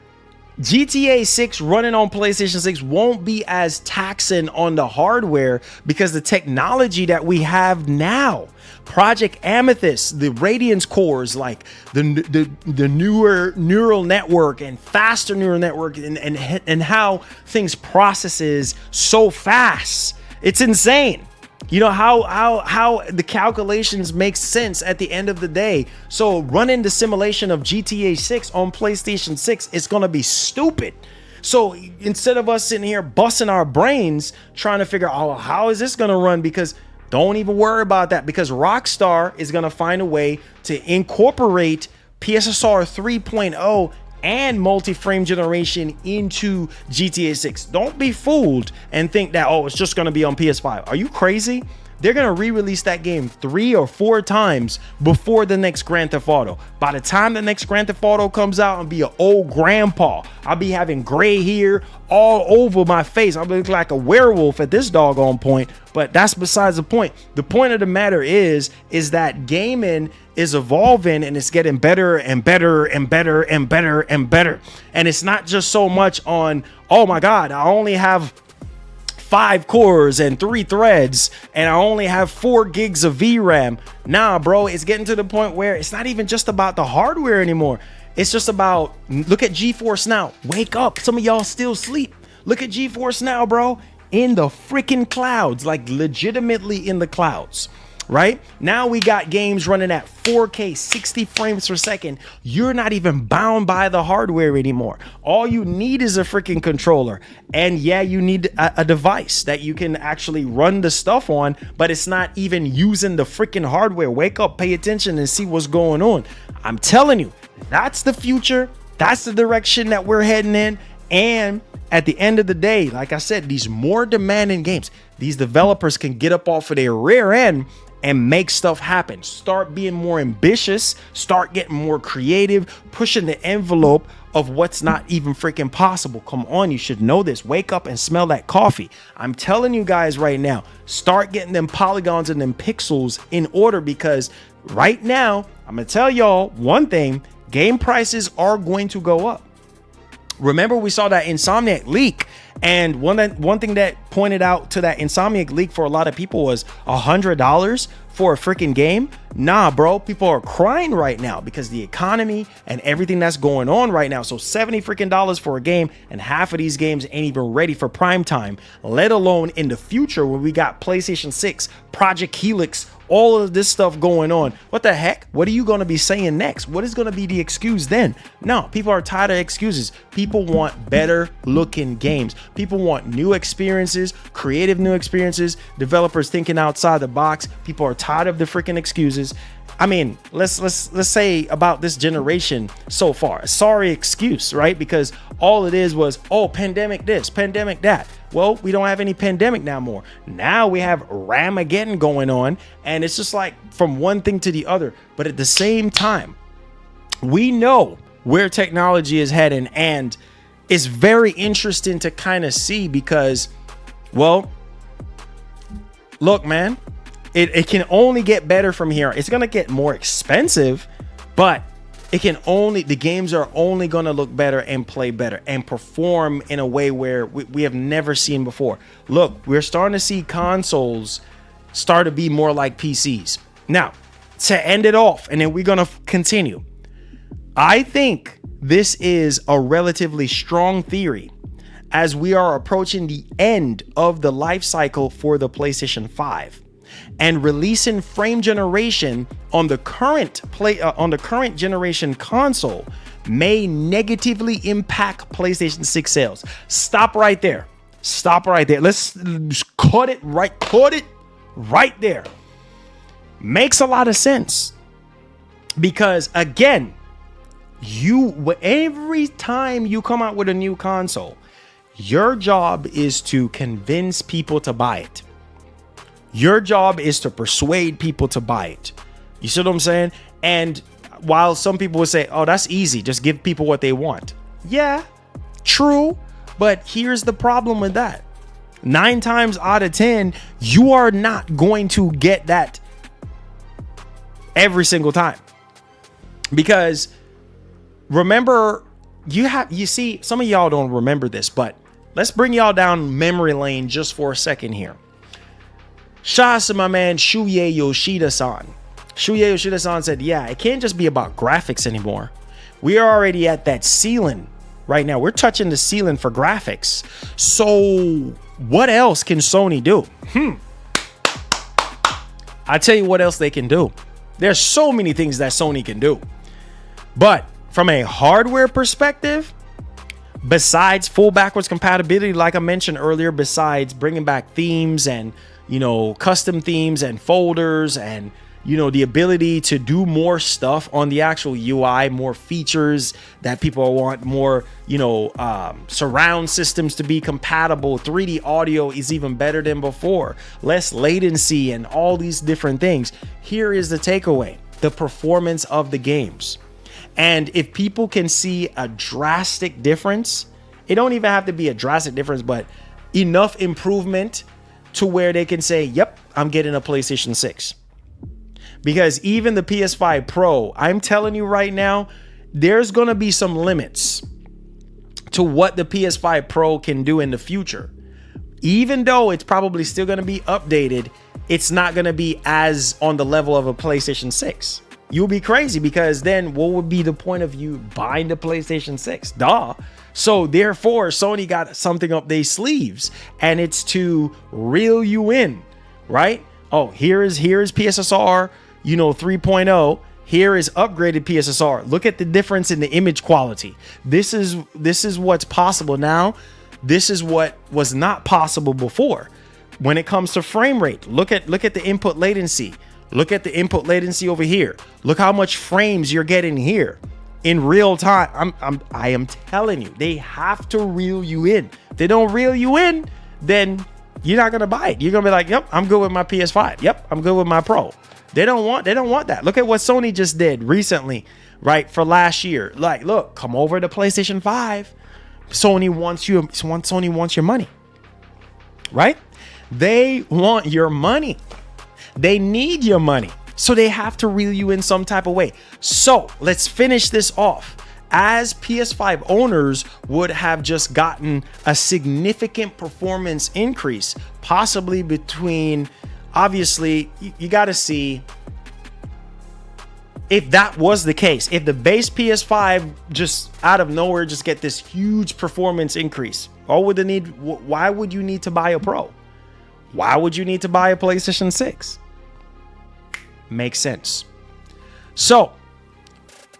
GTA 6 running on PlayStation 6 won't be as taxing on the hardware because the technology that we have now, Project Amethyst, the Radiance cores, like the newer neural network and faster neural network, and how things processes so fast. It's insane. You know how the calculations make sense at the end of the day. So running the simulation of GTA 6 on PlayStation 6 is going to be stupid. So instead of us sitting here busting our brains trying to figure out, how is this going to run? Because don't even worry about that, because Rockstar is going to find a way to incorporate PSSR 3.0 and multi-frame generation into GTA 6. Don't be fooled and think that, oh, it's just going to be on PS5. Are you crazy? They're going to re-release that game 3 or 4 times before the next Grand Theft Auto. By the time the next Grand Theft Auto comes out, I'll be an old grandpa. I'll be having gray hair all over my face. I'll look like a werewolf at this doggone point, but that's besides the point. The point of the matter is that gaming is evolving and it's getting better and better and better and better and better. And it's not just so much on, oh my God, I only have 5 cores and 3 threads and I only have 4 gigs of VRAM. Nah, bro, it's getting to the point where it's not even just about the hardware anymore. It's just about, look at GeForce Now. Wake up. Some of y'all still sleep. Look at GeForce Now, bro. In the freaking clouds, like legitimately in the clouds. Right now we got games running at 4K 60 frames per second. You're not even bound by the hardware anymore. All you need is a freaking controller, and yeah, you need a device that you can actually run the stuff on, but it's not even using the freaking hardware. Wake up, pay attention, and see what's going on. I'm telling you, that's the future. That's the direction that we're heading in. And at the end of the day, like I said, these more demanding games, these developers can get up off of their rear end and make stuff happen. Start being more ambitious, start getting more creative, pushing the envelope of what's not even freaking possible. Come on, you should know this. Wake up and smell that coffee. I'm telling you guys right now, start getting them polygons and them pixels in order, because right now, I'm gonna tell y'all one thing, game prices are going to go up. Remember, we saw that Insomniac leak, and one thing that pointed out to that Insomniac leak for a lot of people was $100 for a freaking game. Nah, bro, people are crying right now because the economy and everything that's going on right now. So $70 freaking dollars for a game, and half of these games ain't even ready for prime time, let alone in the future when we got PlayStation 6, Project Helix, all of this stuff going on. What the heck? What are you going to be saying next? What is going to be the excuse then? No, people are tired of excuses. People want better looking games. People want new experiences, creative new experiences, developers thinking outside the box. People are tired of the freaking excuses. I mean, let's say about this generation so far, a sorry excuse, right? Because all it is was, oh, pandemic this, pandemic that. Well, we don't have any pandemic now more. Now we have Ramageddon going on, and it's just like from one thing to the other. But at the same time, we know where technology is heading, and it's very interesting to kind of see because, well, look, man, it can only get better from here. It's going to get more expensive, but the games are only going to look better and play better and perform in a way where we have never seen before. Look, we're starting to see consoles start to be more like PCs. Now, to end it off, and then we're going to continue. I think this is a relatively strong theory as we are approaching the end of the life cycle for the PlayStation 5. and releasing frame generation on the current generation console may negatively impact PlayStation 6 sales. Stop right there. Let's cut it right there. Makes a lot of sense. Because again, every time you come out with a new console, your job is to convince people to buy it. Your job is to persuade people to buy it. You see what I'm saying? And while some people would say, oh, that's easy, just give people what they want. Yeah, true. But here's the problem with that. 9 times out of 10, you are not going to get that every single time. Because remember, you see, some of y'all don't remember this, but let's bring y'all down memory lane just for a second here. Shouts to my man Shuya Yoshida-san. Shuya Yoshida-san said, yeah, it can't just be about graphics anymore. We are already at that ceiling right now. We're touching the ceiling for graphics. So what else can Sony do? I tell you what else they can do. There's so many things that Sony can do. But from a hardware perspective, besides full backwards compatibility, like I mentioned earlier, besides bringing back themes and, custom themes and folders and, the ability to do more stuff on the actual UI, more features that people want, more, surround systems to be compatible. 3D audio is even better than before. Less latency and all these different things. Here is the takeaway: the performance of the games. And if people can see a drastic difference, it don't even have to be a drastic difference, but enough improvement to where they can say, yep, I'm getting a PlayStation 6. Because even the PS5 Pro, I'm telling you right now, there's going to be some limits to what the PS5 Pro can do in the future. Even though it's probably still going to be updated, it's not going to be as on the level of a PlayStation 6. You'll be crazy, because then what would be the point of you buying the PlayStation 6? Duh. So therefore, Sony got something up their sleeves, and it's to reel you in, right? Oh, here is PSSR, 3.0. Here is upgraded PSSR. Look at the difference in the image quality. This is what's possible now. This is what was not possible before. When it comes to frame rate, look at the input latency. Look at the input latency over here. Look how much frames you're getting here in real time. I am telling you, they have to reel you in. If they don't reel you in, then you're not gonna buy it. You're gonna be like, yep, I'm good with my PS5. Yep, I'm good with my Pro. They don't want that. Look at what Sony just did recently, right? For last year. Like, look, come over to PlayStation 5. Sony wants your money. Right? They want your money. They need your money. So they have to reel you in some type of way. So let's finish this off. As PS5 owners would have just gotten a significant performance increase, possibly between, obviously, you got to see if that was the case. If the base PS5 just out of nowhere just get this huge performance increase, why would you need to buy a Pro? Why would you need to buy a PlayStation 6? Makes sense. So,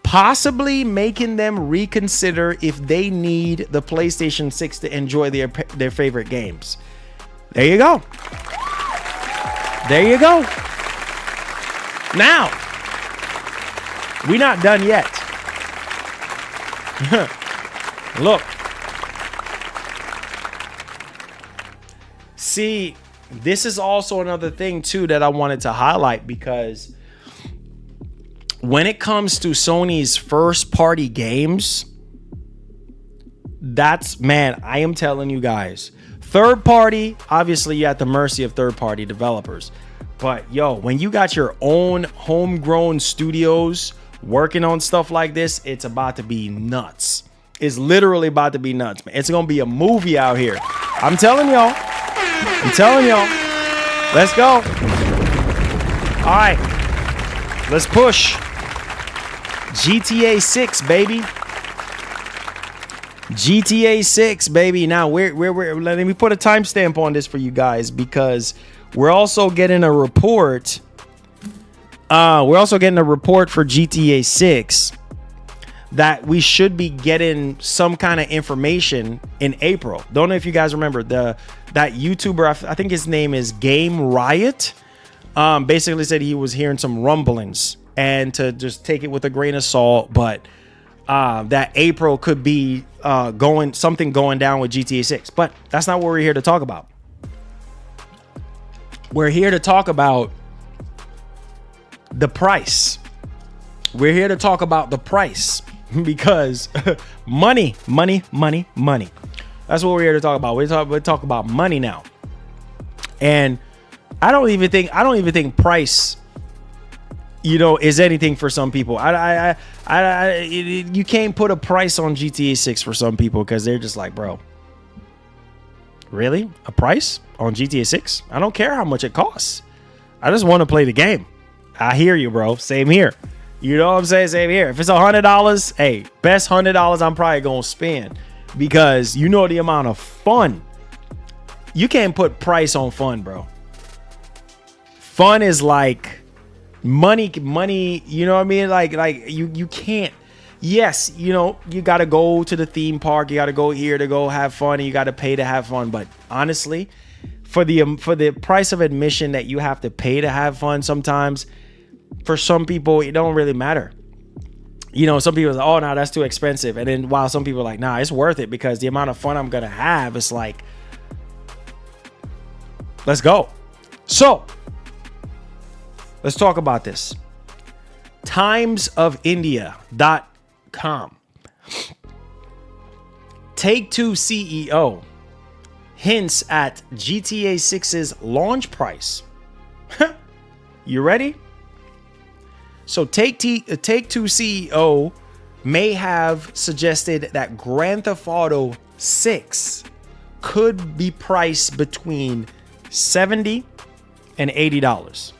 possibly making them reconsider if they need the PlayStation 6 to enjoy their favorite games. There you go. There you go. Now, we're not done yet. Look. See, this is also another thing too that I wanted to highlight, because when it comes to Sony's first party games, I am telling you guys, third party, obviously you're at the mercy of third party developers. But when you got your own homegrown studios working on stuff like this, it's about to be nuts. It's literally about to be nuts, man. It's going to be a movie out here. I'm telling y'all. Let's go. All right. Let's push. GTA 6, baby. GTA 6, baby. Now, we're let me put a timestamp on this for you guys, because we're also getting a report. We're also getting a report for GTA 6 that we should be getting some kind of information in April. Don't know if you guys remember that YouTuber. I think his name is Game Riot. Basically said he was hearing some rumblings and to just take it with a grain of salt, but that April could be going down with GTA 6. But that's not what we're here to talk about. We're here to talk about the price. We're here to talk about the price because money. That's what we're here to talk about. We talk about money now. And I don't even think price, is anything for some people. You can't put a price on GTA 6 for some people because they're just like, bro, really? A price on GTA 6? I don't care how much it costs. I just want to play the game. I hear you, bro. Same here. You know what I'm saying? Same here. If it's $100, hey, best $100 I'm probably going to spend because the amount of fun. You can't put price on fun, bro. Fun is like money, you know what I mean? Like you can't. Yes, you got to go to the theme park, you got to go here to go have fun, and you got to pay to have fun, but honestly, for the price of admission that you have to pay to have fun sometimes, for some people it don't really matter. Some people are like, oh no, that's too expensive, and then while some people are like, nah, it's worth it because the amount of fun I'm going to have is like, let's go. So, let's talk about this. Timesofindia.com. Take-Two CEO hints at GTA 6's launch price. You ready? So Take-Two CEO may have suggested that Grand Theft Auto 6 could be priced between $70 and $80.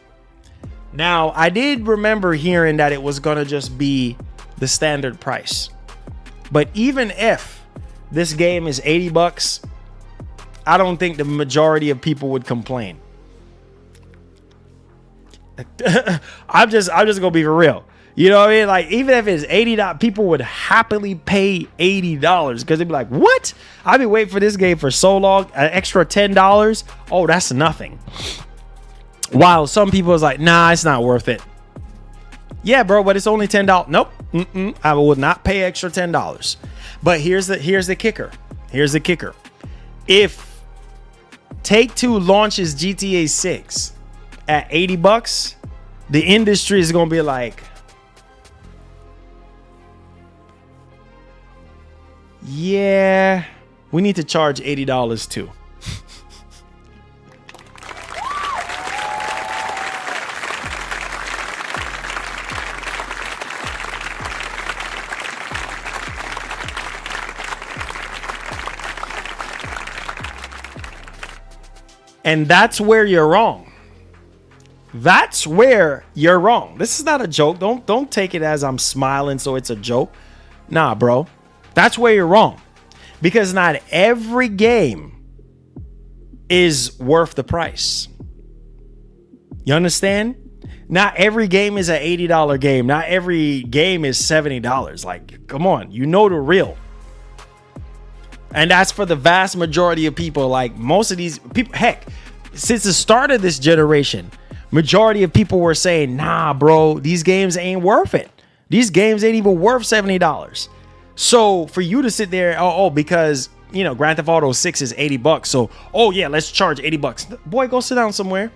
Now, I did remember hearing that it was going to just be the standard price. But even if this game is $80, I don't think the majority of people would complain. I'm just gonna be for real. You know what I mean? Like, even if it's $80, people would happily pay $80 because they'd be like, what? I've been waiting for this game for so long. An extra $10? Oh, that's nothing. While some people is like, nah, it's not worth it. Yeah, bro, but it's only $10. Nope. I would not pay extra $10. But here's the kicker. Here's the kicker. If Take-Two launches GTA 6 at $80, the industry is gonna be like, yeah, we need to charge $80 too. And that's where you're wrong. That's where you're wrong. This is not a joke. Don't take it as I'm smiling so it's a joke. Nah, bro. That's where you're wrong. Because not every game is worth the price. You understand? Not every game is an $80 game. Not every game is $70. Like, come on. You know the real. And that's for the vast majority of people. Like, most of these people, heck, since the start of this generation, majority of people were saying, nah, bro, these games ain't worth it. These games ain't even worth $70. So for you to sit there, because, Grand Theft Auto 6 is $80. So, yeah, let's charge $80. Boy, go sit down somewhere.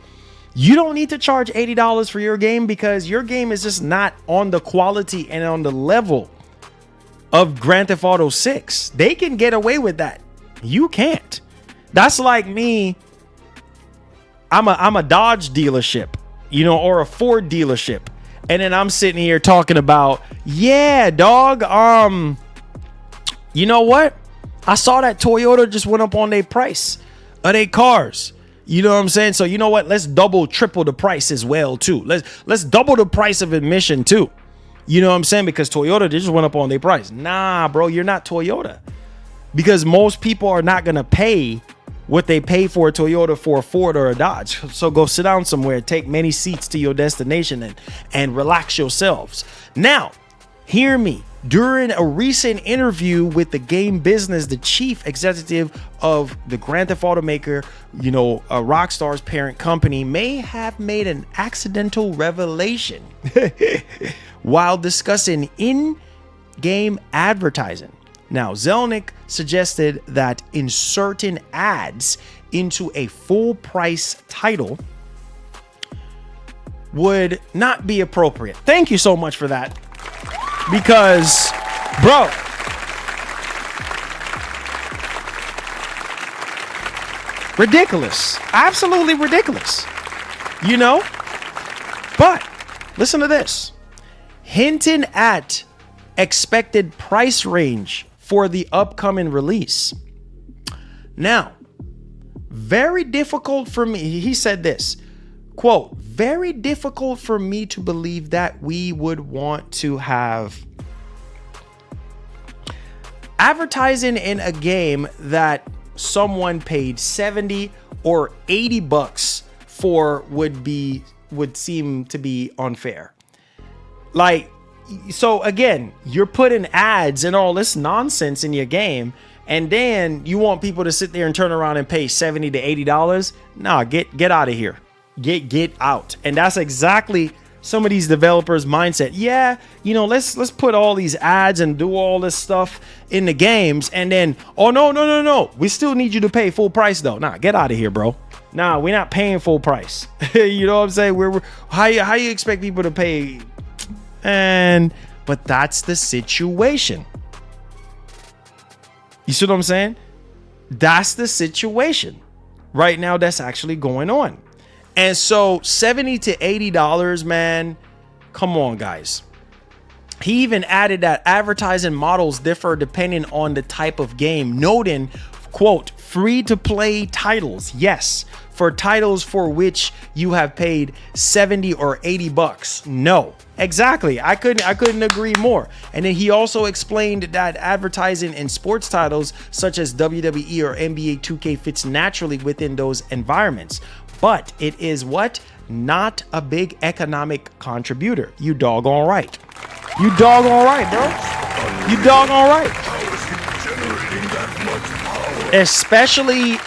You don't need to charge $80 for your game because your game is just not on the quality and on the level of Grand Theft Auto 6. They can get away with that. You can't. That's like me. I'm a Dodge dealership, or a Ford dealership. And then I'm sitting here talking about, yeah, dog, you know what? I saw that Toyota just went up on their price of their cars. You know what I'm saying? So you know what? Let's double, triple the price as well too. Let's double the price of admission too. You know what I'm saying? Because Toyota, they just went up on their price. Nah, bro, you're not Toyota. Because most people are not going to pay what they pay for a Toyota for a Ford or a Dodge. So go sit down somewhere, take many seats to your destination and relax yourselves. Now, hear me. During a recent interview with the Game Business, the chief executive of the Grand Theft Auto maker, Rockstar's parent company, may have made an accidental revelation while discussing in-game advertising. Now, Zelnick suggested that inserting ads into a full-price title would not be appropriate. Thank you so much for that. Because, bro, ridiculous. Absolutely ridiculous. But listen to this. Hinting at expected price range for the upcoming release. Now, very difficult for me. He said this, quote, very difficult for me to believe that we would want to have advertising in a game that someone paid 70 or 80 bucks for would seem to be unfair. Like, so again, you're putting ads and all this nonsense in your game, and then you want people to sit there and turn around and pay $70 to $80. Nah, get out of here. Get out. And that's exactly some of these developers' mindset. Yeah, let's put all these ads and do all this stuff in the games, and then, oh no, we still need you to pay full price though. Nah, get out of here, bro. Nah, we're not paying full price. You know what I'm saying? We're how you expect people to pay? But that's the situation. You see what I'm saying? That's the situation right now that's actually going on. And so $70 to $80, man, come on, guys. He even added that advertising models differ depending on the type of game, noting, quote, free to play titles. Yes, for titles for which you have paid 70 or 80 bucks. No, exactly. I couldn't agree more. And then he also explained that advertising in sports titles such as WWE or NBA 2K fits naturally within those environments. But it is what? Not a big economic contributor. You doggone right. You doggone right, bro. You doggone right. Especially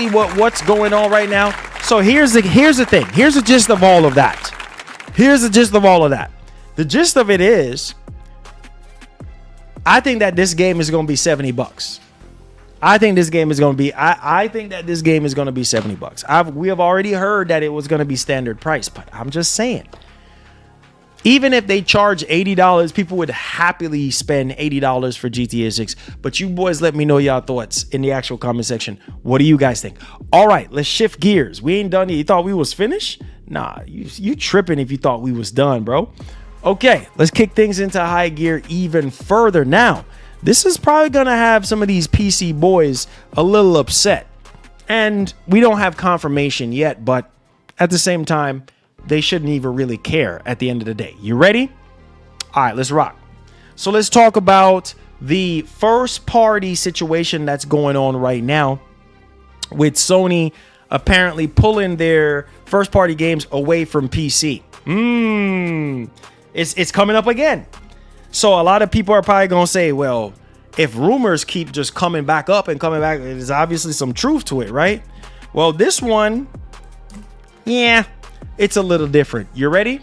what's going on right now. So here's the thing. Here's the gist of all of that. The gist of it is, I think that this game is going to be 70 bucks. I think that this game is going to be 70 bucks. We have already heard that it was going to be standard price, but I'm just saying, even if they charge $80, people would happily spend $80 for GTA 6. But you boys, let me know y'all thoughts in the actual comment section. What do you guys think? All right, let's shift gears. We ain't done yet. You thought we was finished? Nah, you tripping if you thought we was done, bro. Okay, let's kick things into high gear even further now. This is probably going to have some of these PC boys a little upset. And we don't have confirmation yet, but at the same time, they shouldn't even really care at the end of the day. You ready? All right, let's rock. So let's talk about the first party situation that's going on right now with Sony apparently pulling their first party games away from PC. It's coming up again. So a lot of people are probably going to say, well, if rumors keep just coming back up and coming back, there's obviously some truth to it, right? Well, this one, yeah, it's a little different. You ready?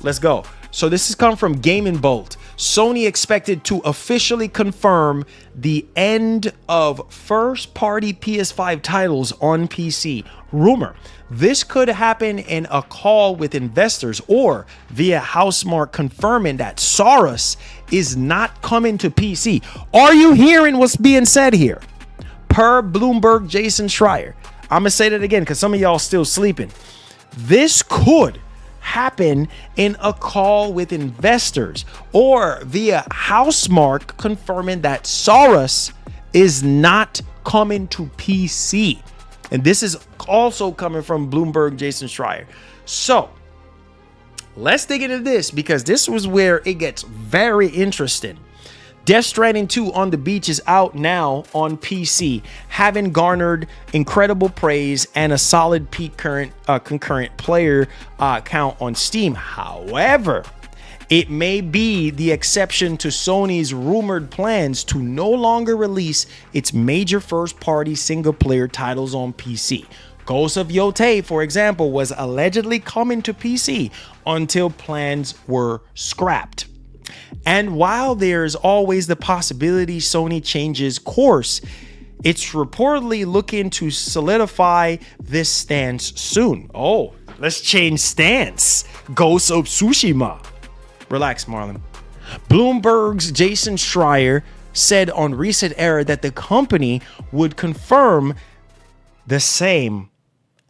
Let's go. So this has come from Game & Bolt. Sony expected to officially confirm the end of first-party PS5 titles on PC. Rumor. This could happen in a call with investors or via Housemarque confirming that Saurus is not coming to PC. Are you hearing what's being said here? Per Bloomberg Jason Schreier. I'm going to say that again because some of y'all still sleeping. This could happen in a call with investors or via Housemarque confirming that Saurus is not coming to PC. And this is also coming from Bloomberg Jason Schreier. So let's dig into this because this was where it gets very interesting. Death Stranding 2 on the Beach is out now on PC, having garnered incredible praise and a solid peak concurrent player count on Steam. However, it may be the exception to Sony's rumored plans to no longer release its major first-party single-player titles on PC. Ghost of Yotei, for example, was allegedly coming to PC until plans were scrapped. And while there's always the possibility Sony changes course, it's reportedly looking to solidify this stance soon. Oh, let's change stance. Ghost of Tsushima. Relax, Marlon. Bloomberg's Jason Schreier said on Recent Era that the company would confirm the same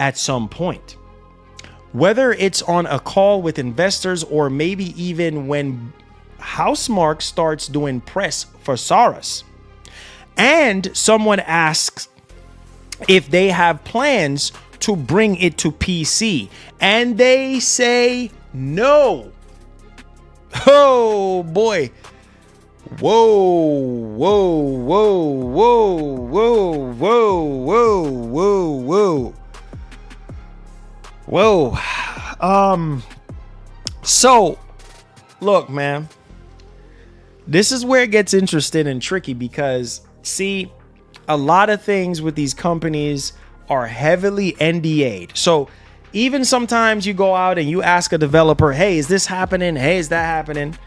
at some point. Whether it's on a call with investors or maybe even when Housemarque starts doing press for Saras. And someone asks if they have plans to bring it to PC. And they say no. Oh boy. Whoa, whoa, whoa, whoa, whoa, whoa, whoa, whoa, whoa. So look, man, this is where it gets interesting and tricky because, see, a lot of things with these companies are heavily NDA'd. So even sometimes you go out and you ask a developer, hey, is this happening? Hey, is that happening?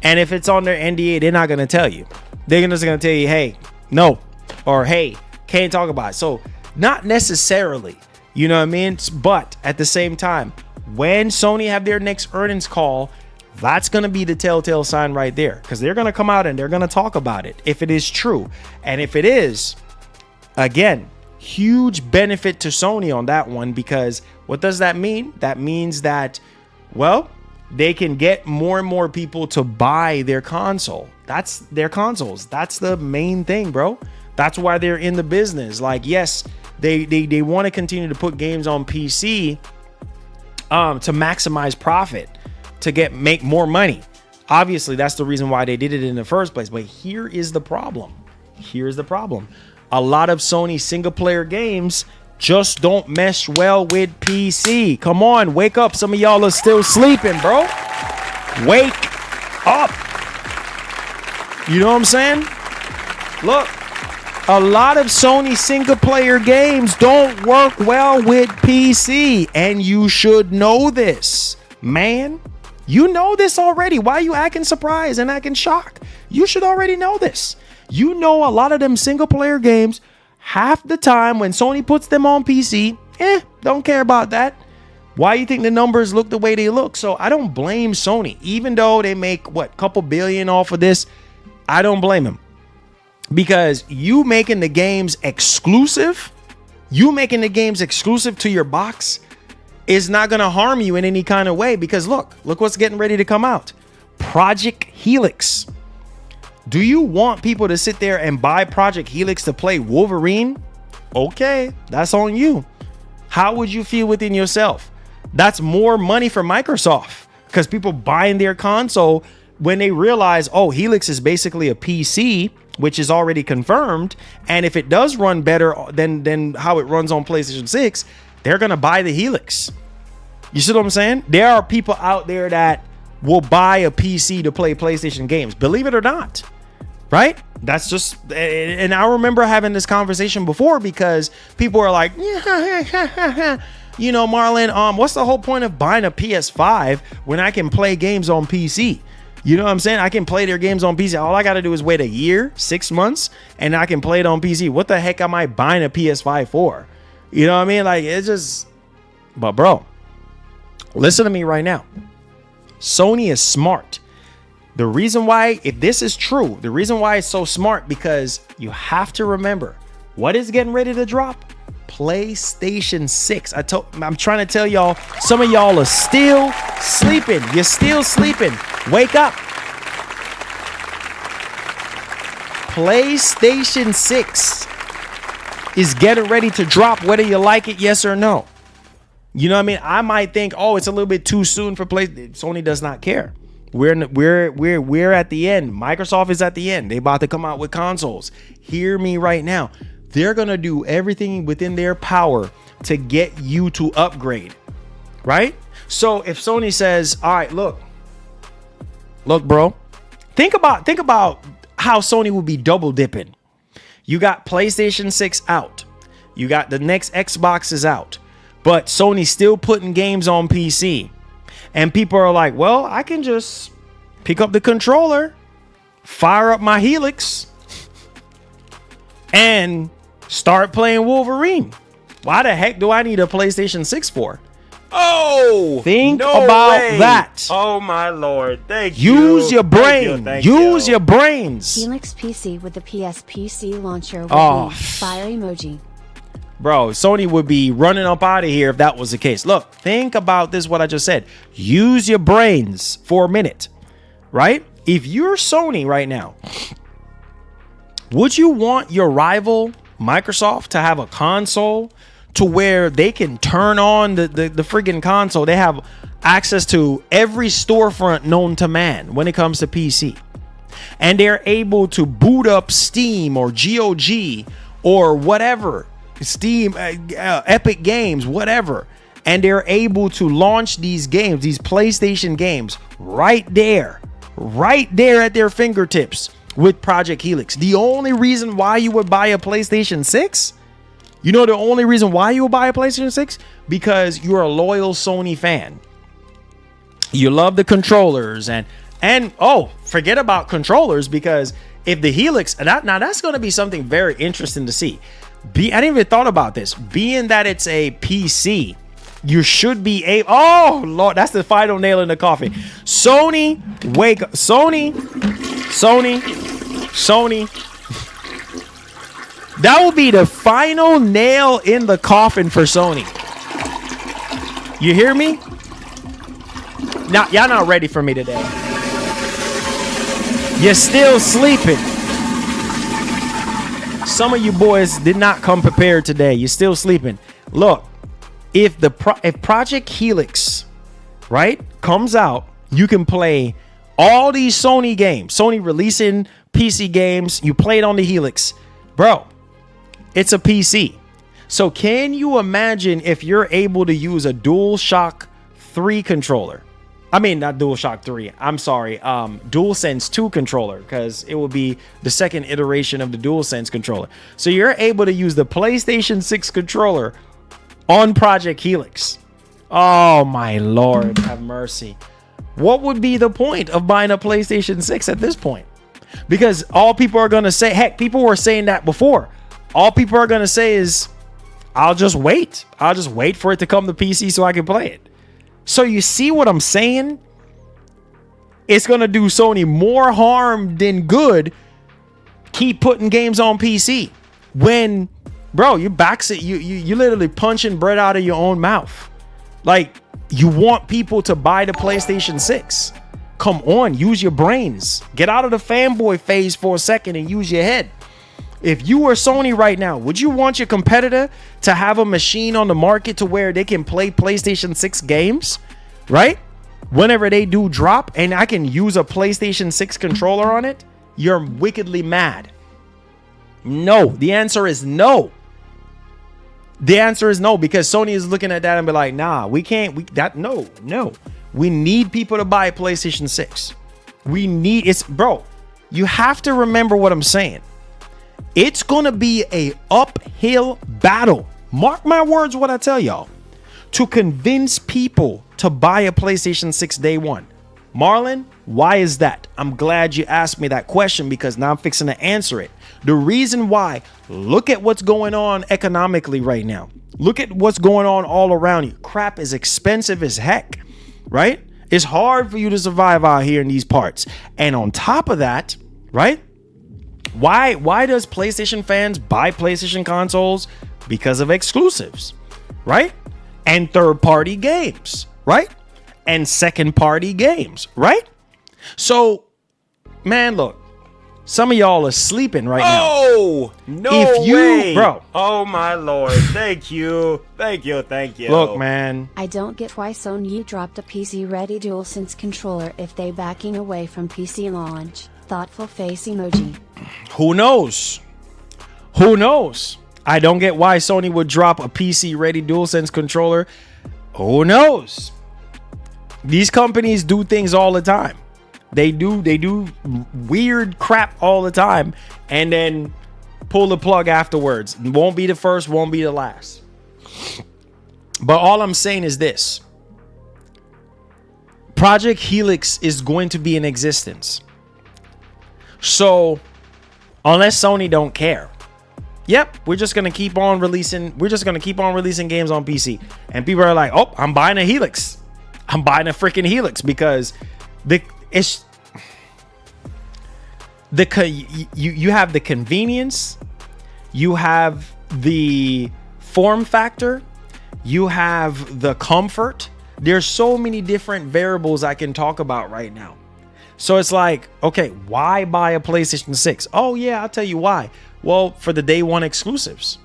And if it's on their NDA, they're not going to tell you. They're just going to tell you, hey, no, or hey, can't talk about it. So not necessarily, you know what I mean? But at the same time, when Sony have their next earnings call, that's going to be the telltale sign right there, because they're going to come out and they're going to talk about it if it is true. And if it is, again, huge benefit to Sony on that one, because what does that mean? That means that, well, they can get more and more people to buy their console. That's their consoles. That's the main thing, bro. That's why they're in the business. Like, yes, they want to continue to put games on PC to maximize profit, to make more money. Obviously, that's the reason why they did it in the first place. But here is the problem. Here's the problem. A lot of Sony single player games just don't mesh well with PC. Come on, wake up. Some of y'all are still sleeping, bro. Wake up. You know what I'm saying? Look, a lot of Sony single player games don't work well with PC, and you should know this, man. You know this already. Why are you acting surprised and acting shocked? You should already know this. You know a lot of them single player games, half the time when Sony puts them on PC, don't care about that. Why you think the numbers look the way they look? So I don't blame Sony. Even though they make, couple billion off of this, I don't blame them. Because you making the games exclusive to your box is not going to harm you in any kind of way. Because look what's getting ready to come out. Project Helix. Do you want people to sit there and buy Project Helix to play Wolverine? Okay, that's on you. How would you feel within yourself? That's more money for Microsoft, because people buying their console when they realize, oh, Helix is basically a PC, which is already confirmed. And if it does run better than how it runs on PlayStation 6, they're going to buy the Helix. You see what I'm saying? There are people out there that will buy a PC to play PlayStation games, believe it or not. Right? That's just, and I remember having this conversation before, because people are like, you know, Marlon, what's the whole point of buying a PS5 when I can play games on PC? You know what I'm saying? I can play their games on PC. All I got to do is wait a year, 6 months, and I can play it on PC. What the heck am I buying a PS5 for? You know what I mean? Like, it's just, but bro, listen to me right now. Sony is smart. The reason why, if this is true, the reason why it's so smart, because you have to remember what is getting ready to drop. PlayStation 6. I'm trying to tell y'all, some of y'all are still sleeping. You're still sleeping. Wake up. PlayStation 6 is getting ready to drop, whether you like it, yes or no. You know what I mean? I might think, oh, it's a little bit too soon for PlayStation. Sony does not care. We're at the end. Microsoft is at the end. They about to come out with consoles. Hear me right now. They're gonna do everything within their power to get you to upgrade, right? So if Sony says, all right, look, bro, think about how Sony would be double dipping. You got PlayStation 6 out. You got the next Xbox is out, but Sony's still putting games on PC. And people are like, well, I can just pick up the controller, fire up my Helix, and start playing Wolverine. Why the heck do I need a PlayStation 6 for?
Oh,
Think
no
about
way.
that.
Oh my Lord. Thank you.
Use your brain. Use your brains.
Helix PC with the PC launcher with
Oh.
the fire emoji.
Bro, Sony would be running up out of here if that was the case. Look, think about this, what I just said. Use your brains for a minute, right? If you're Sony right now, would you want your rival, Microsoft, to have a console to where they can turn on the friggin' console? They have access to every storefront known to man when it comes to PC. And they're able to boot up Steam or GOG or whatever, Steam, Epic Games, whatever. And they're able to launch these games, these PlayStation games, right there at their fingertips with Project Helix. The only reason why you would buy a PlayStation 6, you know the only reason why you would buy a PlayStation 6? Because you're a loyal Sony fan. You love the controllers and oh, forget about controllers, because if the Helix, now that's going to be something very interesting to see. I didn't even thought about this. Being that it's a PC, you should be able. Oh Lord, that's the final nail in the coffin. Sony, wake up. Sony. That will be the final nail in the coffin for Sony. You hear me? Now, y'all not ready for me today. You're still sleeping. Some of you boys did not come prepared today. You're still sleeping. Look, if Project Helix, right, comes out, you can play all these Sony games. Sony releasing PC games. You play it on the Helix. Bro, it's a PC. So can you imagine if you're able to use a DualShock 3 controller? I mean, not DualShock 3. I'm sorry. DualSense 2 controller, because it will be the second iteration of the DualSense controller. So you're able to use the PlayStation 6 controller on Project Helix. Oh, my Lord, have mercy. What would be the point of buying a PlayStation 6 at this point? Because all people are going to say, heck, people were saying that before. All people are going to say is, I'll just wait. I'll just wait for it to come to PC so I can play it. So you see what I'm saying? It's going to do Sony more harm than good. Keep putting games on PC. When, bro, you literally punching bread out of your own mouth. Like, you want people to buy the PlayStation 6. Come on, use your brains. Get out of the fanboy phase for a second and use your head. If you were Sony right now, would you want your competitor to have a machine on the market to where they can play PlayStation 6 games, right? Whenever they do drop, and I can use a PlayStation 6 controller on it? You're wickedly mad. No, the answer is no. The answer is no, because Sony is looking at that and be like, nah, we can't, no. We need people to buy a PlayStation 6. Bro, you have to remember what I'm saying. It's going to be a uphill battle. Mark my words what I tell y'all. To convince people to buy a PlayStation 6 day one. Marlon, why is that? I'm glad you asked me that question, because now I'm fixing to answer it. The reason why, look at what's going on economically right now. Look at what's going on all around you. Crap is expensive as heck, right? It's hard for you to survive out here in these parts. And on top of that, right? Why does PlayStation fans buy PlayStation consoles? Because of exclusives, right? And third-party games, right? And second-party games, right? So, man, look, Some of y'all are sleeping right now.
Oh, no
If you-
way.
bro.
Oh, my Lord. Thank you. Thank you. Thank you.
Look, man.
I don't get why Sony dropped a PC-ready DualSense controller if they backing away from PC launch. Thoughtful face emoji.
Who knows? Who knows? I don't get why Sony would drop a PC-ready DualSense controller. Who knows? These companies do things all the time. They do weird crap all the time and then pull the plug afterwards. Won't be the first, won't be the last. But all I'm saying is this. Project Helix is going to be in existence. So, unless Sony don't care, yep, we're just gonna keep on releasing games on PC. And people are like, oh, I'm buying a Helix. I'm buying a freaking Helix because you have the convenience, you have the form factor, you have the comfort. There's so many different variables I can talk about right now. So it's like, okay, why buy a PlayStation 6? Oh yeah, I'll tell you why. Well, for the day one exclusives.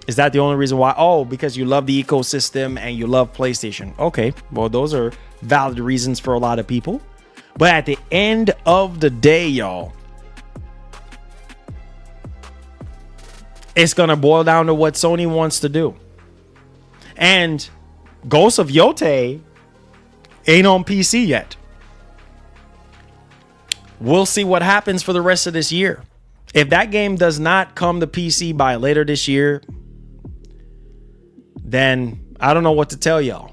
Is that the only reason why? Oh, because you love the ecosystem and you love PlayStation. Okay, well, those are valid reasons for a lot of people. But at the end of the day, y'all, it's going to boil down to what Sony wants to do. And Ghost of Yote ain't on PC yet. We'll see what happens for the rest of this year. If that game does not come to PC by later this year, then I don't know what to tell y'all.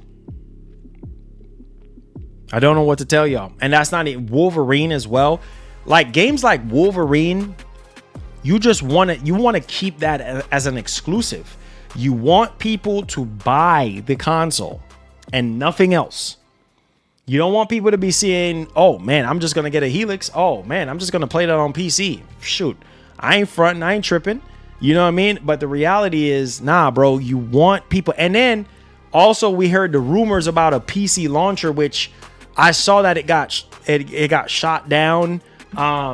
I don't know what to tell y'all. And that's not it. Wolverine as well. Like games like Wolverine, you want to keep that as an exclusive. You want people to buy the console and nothing else. You don't want people to be seeing, oh man, I'm just going to get a Helix. Oh man, I'm just going to play that on PC. Shoot, I ain't fronting, I ain't tripping. You know what I mean? But the reality is, nah, bro, you want people. And then also we heard the rumors about a PC launcher, which I saw that it got shot down.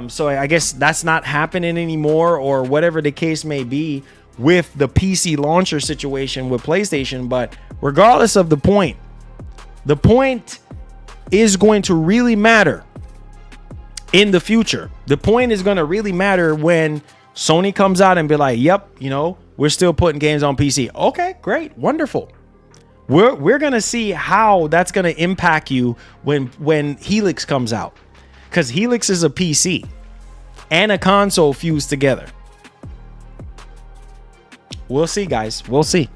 So I guess that's not happening anymore or whatever the case may be with the PC launcher situation with PlayStation. But regardless of the point is going to really matter in the future. The point is going to really matter when Sony comes out and be like, yep, we're still putting games on PC. Okay, great. Wonderful. We're going to see how that's going to impact you when Helix comes out. Because Helix is a PC and a console fused together. We'll see, guys. We'll see.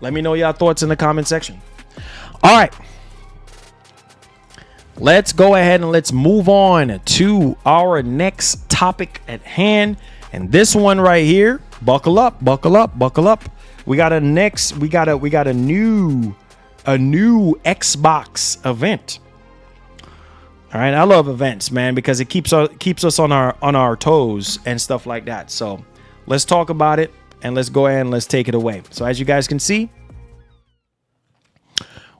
Let me know your thoughts in the comment section. All right. Let's go ahead and let's move on to our next topic at hand. And this one right here, buckle up. We got a new Xbox event. All right, I love events, man, because it keeps us on our toes and stuff like that. So let's talk about it and let's go ahead and let's take it away. So as you guys can see,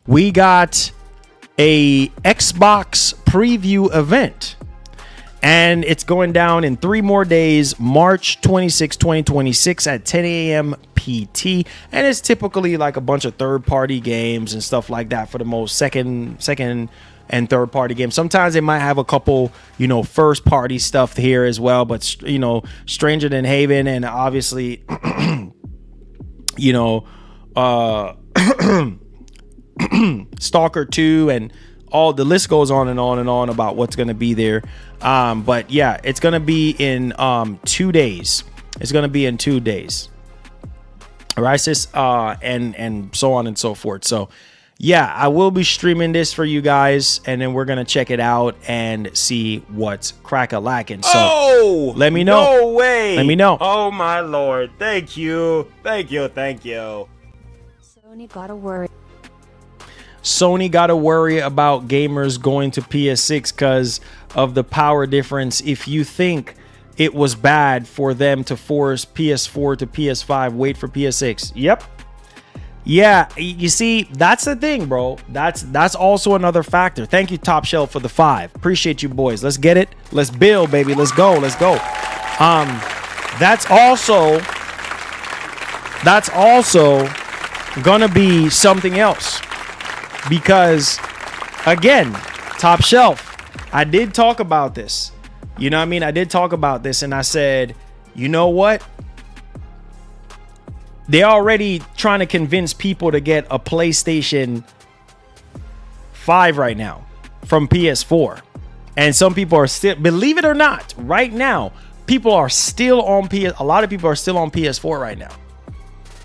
we got a Xbox preview event, and it's going down in 3 more days, March 26, 2026 at 10 a.m. PT. And it's typically like a bunch of third-party games and stuff like that for the most second and third-party games. Sometimes they might have a couple, first-party stuff here as well, but Stranger Than Haven and obviously, Stalker 2 and all the list goes on and on and on about what's going to be there. But yeah, it's going to be in 2 days. It's going to be in 2 days. All right, sis, and so on and so forth. So yeah, I will be streaming this for you guys, and then we're going to check it out and see what's crack-a-lacking. So let me know.
No way.
Let me know.
Oh my Lord. Thank you. Thank you.
Sony gotta worry.
Sony got to worry about gamers going to PS6 because of the power difference. If you think it was bad for them to force PS4 to PS5, wait for PS6. Yep. Yeah, you see, that's the thing, bro. That's also another factor. Thank you, Top Shelf, for the 5. Appreciate you, boys. Let's get it. Let's build, baby. Let's go. Let's go. That's also gonna be something else, because again, Top Shelf, I did talk about this. You know what I mean? I did talk about this, and I said, you know what? They're already trying to convince people to get a PlayStation 5 right now from PS4. And some people are still, believe it or not, right now, people are still on a lot of people are still on PS4 right now.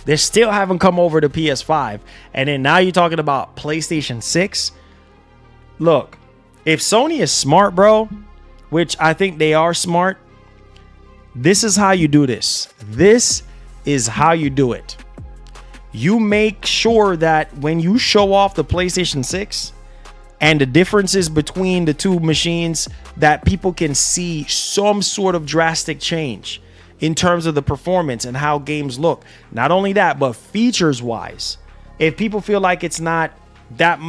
They still haven't come over to PS5. And then now you're talking about PlayStation 6. Look, if Sony is smart, bro, which I think they are smart, this is how you do this. This is how you do it. You make sure that when you show off the PlayStation 6 and the differences between the two machines, that people can see some sort of drastic change in terms of the performance and how games look. Not only that, but features wise, if people feel like it's not that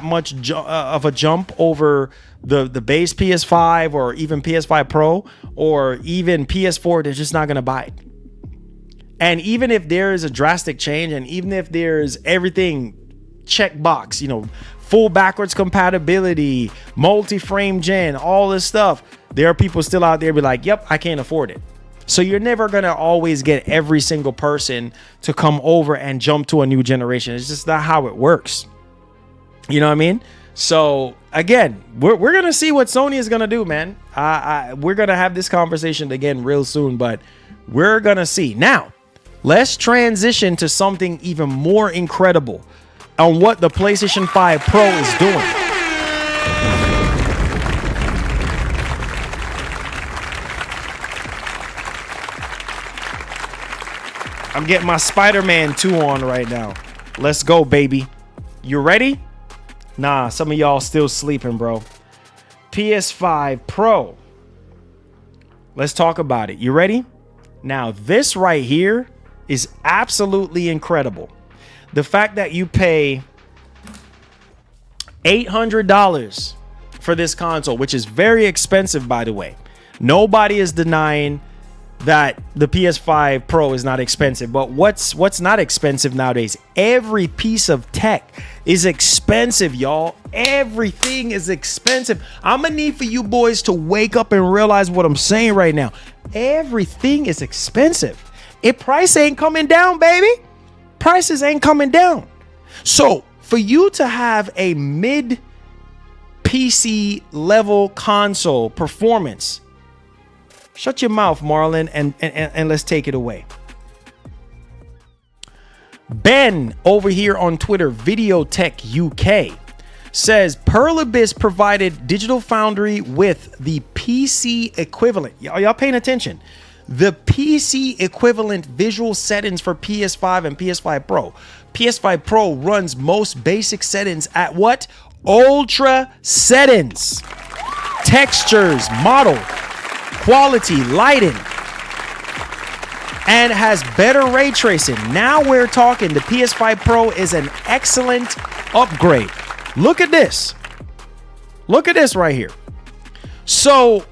much of a jump over the base PS5 or even PS5 Pro or even PS4, they're just not going to buy it. And even if there is a drastic change, and even if there's everything check box, full backwards compatibility, multi-frame gen, all this stuff, there are people still out there be like, yep, I can't afford it. So you're never going to always get every single person to come over and jump to a new generation. It's just not how it works. You know what I mean? So again, we're going to see what Sony is going to do, man. We're going to have this conversation again real soon, but we're going to see. Now, let's transition to something even more incredible on what the PlayStation 5 Pro is doing. I'm getting my Spider-Man 2 on right now. Let's go, baby. You ready? Nah, some of y'all still sleeping, bro. PS5 Pro. Let's talk about it. You ready? Now, this right here is absolutely incredible. The fact that you pay $800 for this console, which is very expensive, by the way. Nobody is denying that the PS5 Pro is not expensive, but what's not expensive nowadays? Every piece of tech is expensive, y'all. Everything is expensive. I'm gonna need for you boys to wake up and realize what I'm saying right now. Everything is expensive. Price ain't coming down, baby. Prices ain't coming down. So for you to have a mid PC level console performance, shut your mouth, Marlon, and let's take it away. Ben over here on Twitter, Videotech UK, says Pearl Abyss provided Digital Foundry with the PC equivalent. Y'all paying attention? The PC equivalent visual settings for PS5 and PS5 Pro. PS5 Pro runs most basic settings at what? Ultra settings. Textures, model, quality, lighting, and has better ray tracing. Now we're talking. The PS5 Pro is an excellent upgrade. Look at this. Look at this right here. So,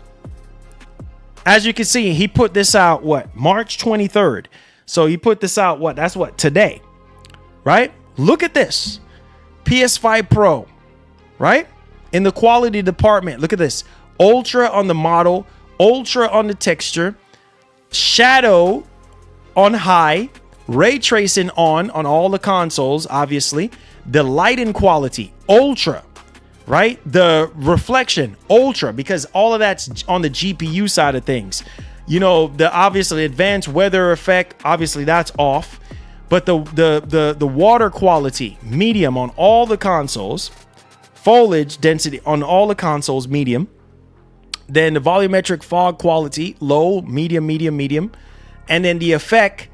as you can see, he put this out, March 23rd. So he put this out, today, right? Look at this. PS5 Pro, right? In the quality department, look at this. Ultra on the model, ultra on the texture, shadow on high, ray tracing on all the consoles, obviously. The lighting quality, ultra, right? The reflection, ultra, because all of that's on the GPU side of things. The obviously advanced weather effect, obviously that's off. But the water quality, medium on all the consoles. Foliage density on all the consoles, medium. Then the volumetric fog quality, low, medium, medium, medium. And then the effect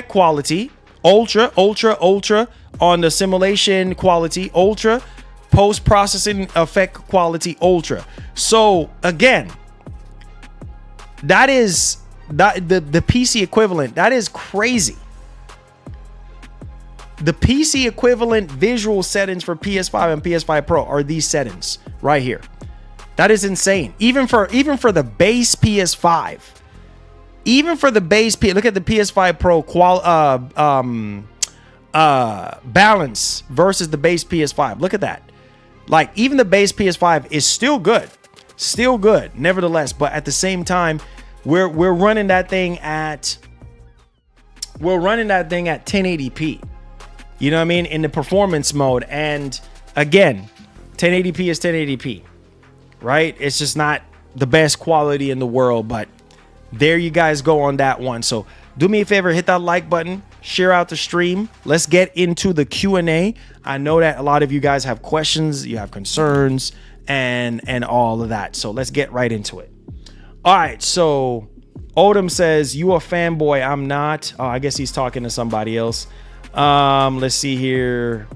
quality, ultra, ultra, ultra. On the simulation quality, ultra. Post-processing effect quality, ultra. So again, that is the PC equivalent. That is crazy. The PC equivalent visual settings for PS5 and PS5 Pro are these settings right here. That is insane. Even for the base PS5. Even for the base look at the PS5 Pro balance versus the base PS5. Look at that. Like, even the base PS5 is still good. Still good, nevertheless. But at the same time, we're running that thing at 1080p. You know what I mean? In the performance mode. And again, 1080p is 1080p. Right? It's just not the best quality in the world, but there you guys go on that one. So do me a favor, hit that like button, share out the stream. Let's get into the Q&A. I know that a lot of you guys have questions, you have concerns, and all of that. So let's get right into it. All right, so Odom says, you a fanboy. I'm not. Oh, I guess he's talking to somebody else. Let's see here.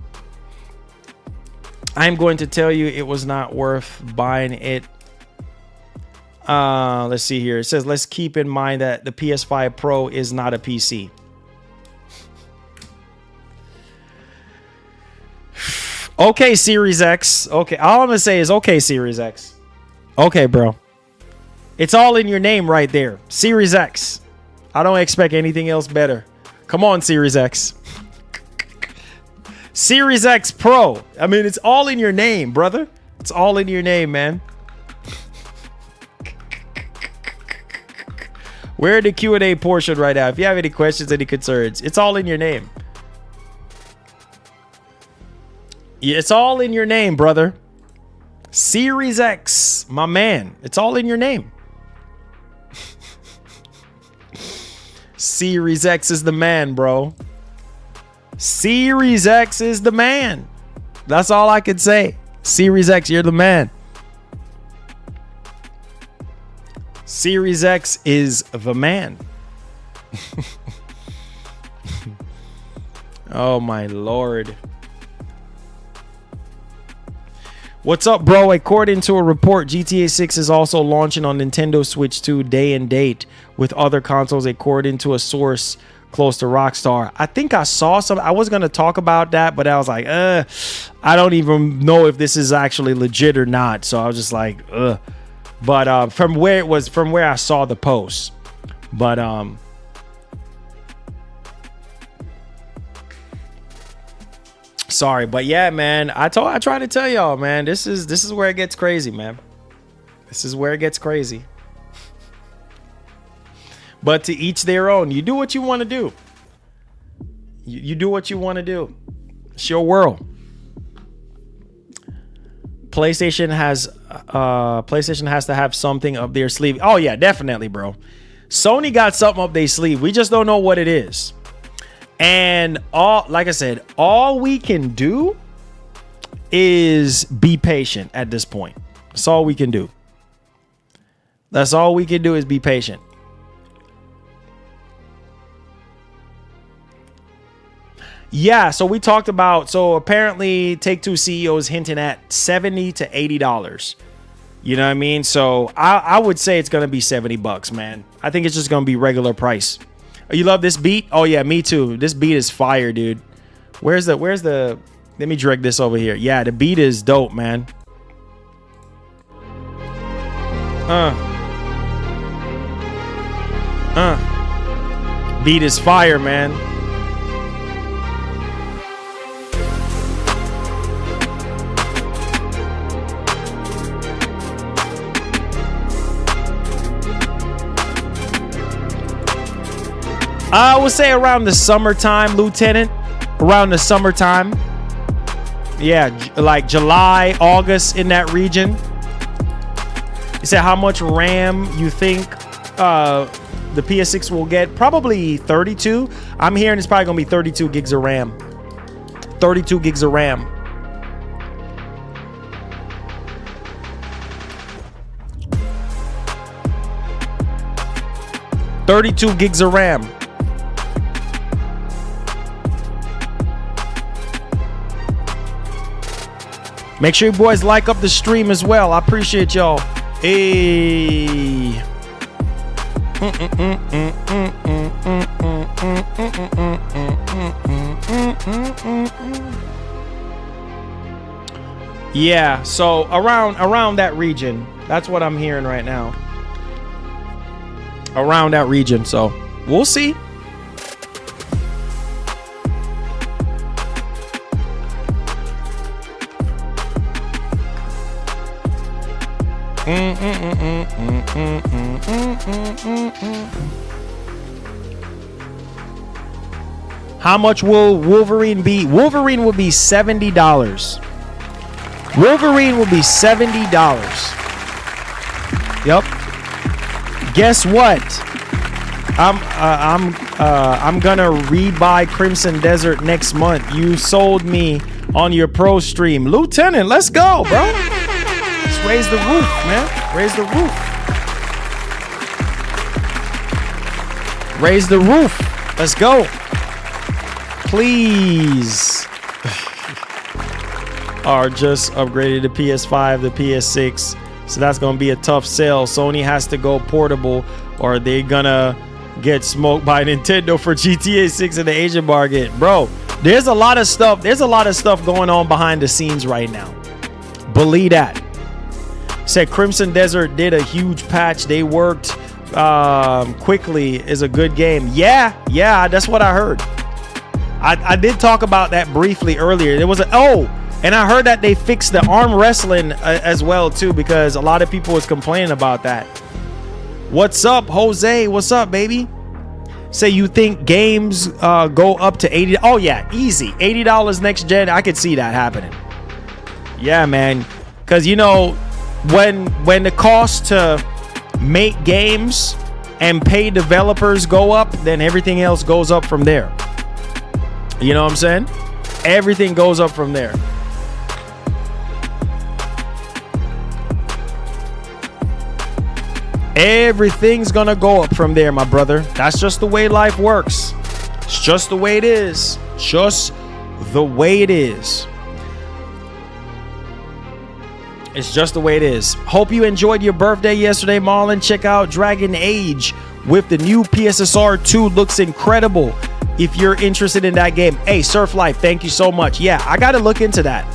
I'm going to tell you it was not worth buying it. Let's see here. It says, let's keep in mind that the PS5 Pro is not a PC. Okay, Series X. Okay, all I'm gonna say is okay, Series X. Okay, bro. It's all in your name right there. Series X. I don't expect anything else better. Come on, Series X. Series X Pro. I mean, it's all in your name, brother. It's all in your name, man. We're in the Q&A portion right now. If you have any questions, any concerns, it's all in your name. Yeah, it's all in your name, brother. Series X, my man. It's all in your name. Series X is the man, bro. Series X is the man. That's all I can say. Series X, you're the man. Series X is the man. Oh my Lord. What's up, bro? According to a report, GTA 6 is also launching on Nintendo Switch 2 day and date with other consoles, according to a source close to Rockstar. I think I saw some. I was going to talk about that, but I was like, I don't even know if this is actually legit or not. So I was just like, But from where I saw the post. But sorry, but yeah, man, I tried to tell y'all, man, this is where it gets crazy, man. This is where it gets crazy. But to each their own. You do what you want to do. You do what you want to do. It's your world. PlayStation has to have something up their sleeve. Oh yeah, definitely, bro. Sony got something up their sleeve. We just don't know what it is. And like I said, all we can do is be patient at this point. That's all we can do. That's all we can do is be patient. Yeah, so we talked about, so apparently Take-Two CEO is hinting at $70 to $80. You know what I mean? So I would say it's going to be $70, man. I think it's just going to be regular price. Oh, you love this beat? Oh yeah, me too. This beat is fire, dude. Where's the let me drag this over here. Yeah, the beat is dope, man. Beat is fire, man. I would say around the summertime, Lieutenant. Around the summertime. Yeah, like July, August, in that region. You said how much RAM you think the PS6 will get? Probably 32. I'm hearing it's probably going to be 32 gigs of RAM. 32 gigs of RAM. $32 gigs of RAM. Make sure you boys like up the stream as well. I appreciate y'all. Hey. Yeah, so around that region. That's what I'm hearing right now. Around that region, so we'll see. How much will Wolverine be? Wolverine will be $70. Wolverine will be $70. Yep. Guess what? I'm gonna rebuy Crimson Desert next month. You sold me on your pro stream, Lieutenant. Let's go, bro. Let's raise the roof, man. Raise the roof. Raise the roof. Let's go. Please. Are just upgraded the PS5, the PS6. So that's going to be a tough sell. Sony has to go portable or they're going to get smoked by Nintendo for GTA 6 in the Asian market. Bro, there's a lot of stuff. There's a lot of stuff going on behind the scenes right now. Believe that. Said Crimson Desert did a huge patch. They worked quickly. Is a good game. Yeah, that's what I heard. I did talk about that briefly earlier. There was and I heard that they fixed the arm wrestling as well too, because a lot of people was complaining about that. What's up, Jose? What's up, baby? Say you think games go up to $80? Oh yeah, easy. $80 next gen. I could see that happening. Yeah, man. Because you know, when the cost to make games and pay developers go up, then everything else goes up from there. You know what I'm saying? Everything goes up from there. Everything's gonna go up from there, my brother. That's just the way life works. It's just the way it is. Just the way it is. It's just the way it is. Hope you enjoyed your birthday yesterday, Marlon. Check out Dragon Age with the new PSSR 2. Looks incredible. If you're interested in that game. Hey, Surf Life, thank you so much. Yeah, I gotta look into that.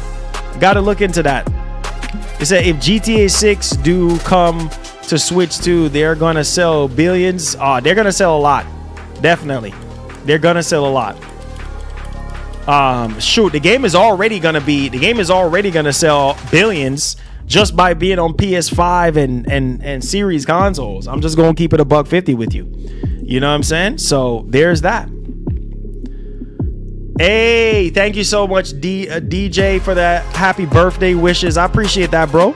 It said if GTA 6 do come to Switch 2, they're gonna sell billions. They're gonna sell a lot. Definitely. They're gonna sell a lot. The game is already gonna sell billions just by being on PS5 and series consoles. I'm just gonna keep it $150 with you. You know what I'm saying? So there's that. Hey, thank you so much, DJ, for that happy birthday wishes. I appreciate that, bro.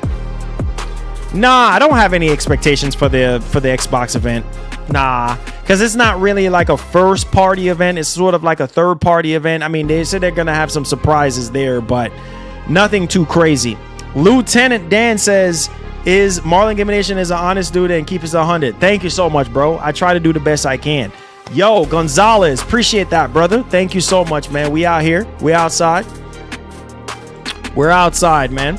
Nah, I don't have any expectations for the Xbox event. Nah, because it's not really like a first party event. It's sort of like a third party event. I mean, they said they're gonna have some surprises there, but nothing too crazy. Lieutenant Dan says, "Is Marlon Gimination is an honest dude and keep us 100." Thank you so much, bro. I try to do the best I can. Yo, Gonzalez, appreciate that, brother. Thank you so much, man. We out here. We outside. We're outside, man.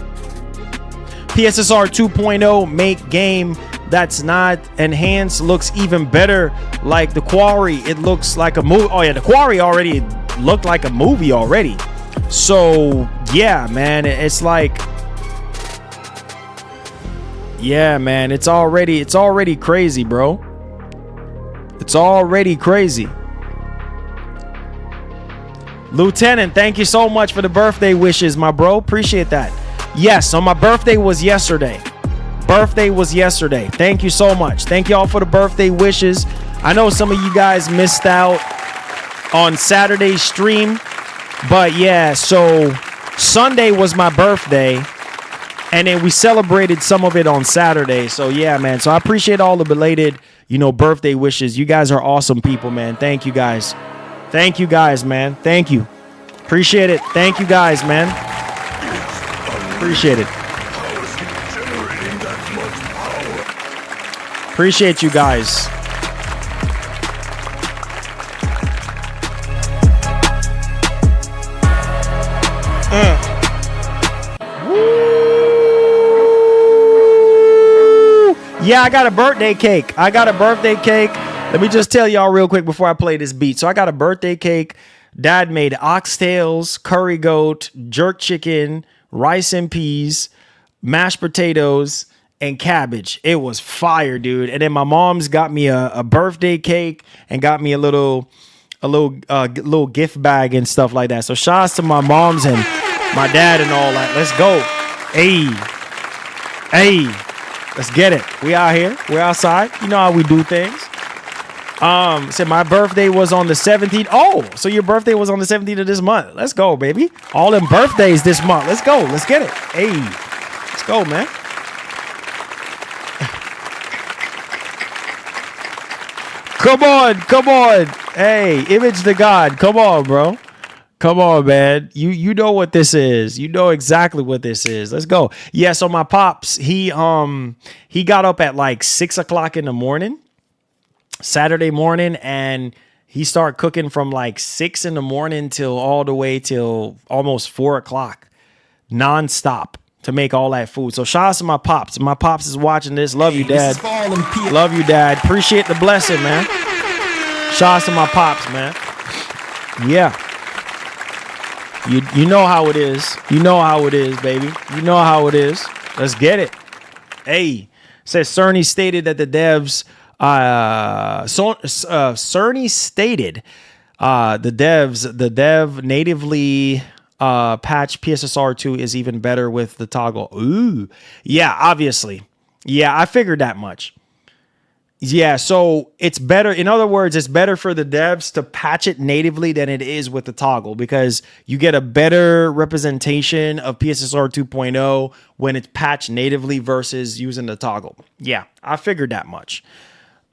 PSSR 2.0 make game that's not enhanced looks even better, like the Quarry. It looks like a movie. Oh yeah, the Quarry already looked like a movie already. So yeah, man, it's like, yeah, man, it's already crazy, bro. It's already crazy. Lieutenant, thank you so much for the birthday wishes, my bro. Appreciate that. Yes, so my birthday was yesterday. Thank you so much. Thank y'all for the birthday wishes. I know some of you guys missed out on Saturday's stream, but yeah, so Sunday was my birthday, and then we celebrated some of it on Saturday. So yeah, man. So I appreciate all the belated, birthday wishes. You guys are awesome people, man. Thank you guys. Thank you guys, man. Thank you. Appreciate it. Thank you guys, man. Appreciate it. Appreciate you guys. Yeah, I got a birthday cake. Let me just tell y'all real quick before I play this beat. So I got a birthday cake Dad made oxtails, curry goat, jerk chicken, rice and peas, mashed potatoes, and cabbage. It was fire, dude. And then my mom's got me a birthday cake and got me a little gift bag and stuff like that. So shout outs to my moms and my dad and all that. Let's go. Hey, let's get it. We out here. We're outside. You know how we do things. Said my birthday was on the 17th. Oh, so your birthday was on the 17th of this month. Let's go, baby. All them birthdays this month. Let's go. Let's get it. Hey, let's go, man. Come on. Hey, image the God. Come on, bro. Come on, man. You know what this is. You know exactly what this is. Let's go. Yeah, so my pops, he got up at like 6 o'clock in the morning, Saturday morning, and he started cooking from like 6 in the morning till all the way till almost 4 o'clock, nonstop, to make all that food. So shout out to my pops. My pops is watching this. Love you, Dad. Love you, Dad. Appreciate the blessing, man. Shout out to my pops, man. Yeah. You know how it is. You know how it is, baby. You know how it is. Let's get it. Hey, says Cerny stated that the devs Cerny stated the dev natively patch PSSR 2 is even better with the toggle. Ooh. Yeah, obviously. Yeah, I figured that much. Yeah, so it's better. In other words, it's better for the devs to patch it natively than it is with the toggle, because you get a better representation of PSSR 2.0 when it's patched natively versus using the toggle. Yeah, I figured that much.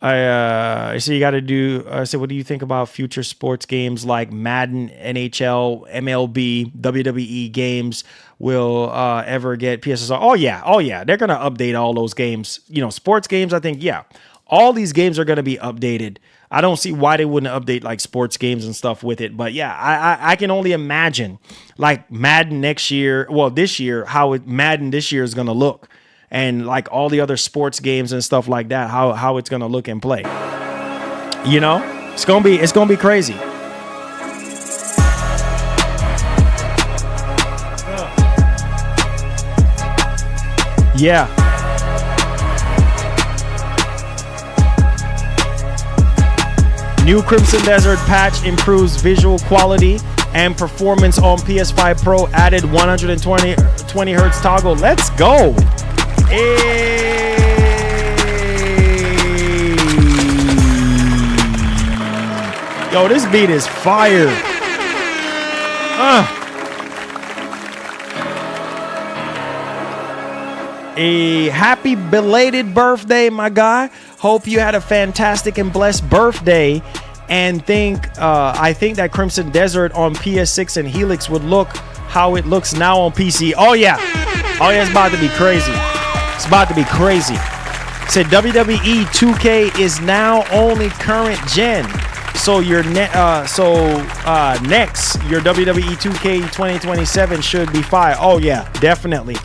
So you got to do. So what do you think about future sports games like Madden, NHL, MLB, WWE games will ever get PSSR? Oh yeah, they're gonna update all those games. You know, sports games. I think all these games are gonna be updated. I don't see why they wouldn't update like sports games and stuff with it. But yeah, I can only imagine like Madden next year. Well, this year, how Madden this year is gonna look. And like all the other sports games and stuff like that, how it's gonna look and play. You know, it's gonna be crazy. Yeah. New Crimson Desert patch improves visual quality and performance on PS5 Pro. Added 120 hertz toggle. Let's go. Hey. Yo, this beat is fire. A happy belated birthday, my guy. Hope you had a fantastic and blessed birthday. And I think that Crimson Desert on PS6 and Helix would look how it looks now on PC. Oh yeah, it's about to be crazy. It's about to be crazy. Said WWE 2K is now only current gen. So next, your WWE 2K 2027 should be fire. Oh yeah, definitely.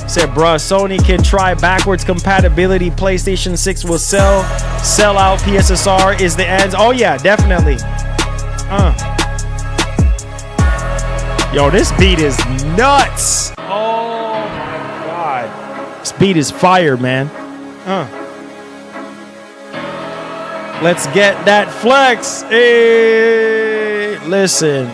Said, bruh, Sony can try backwards compatibility. PlayStation 6 will sell out. PSSR is the end. Oh yeah, definitely. Yo, this beat is nuts. Oh my god, this beat is fire, man. Let's get that flex. Hey, listen.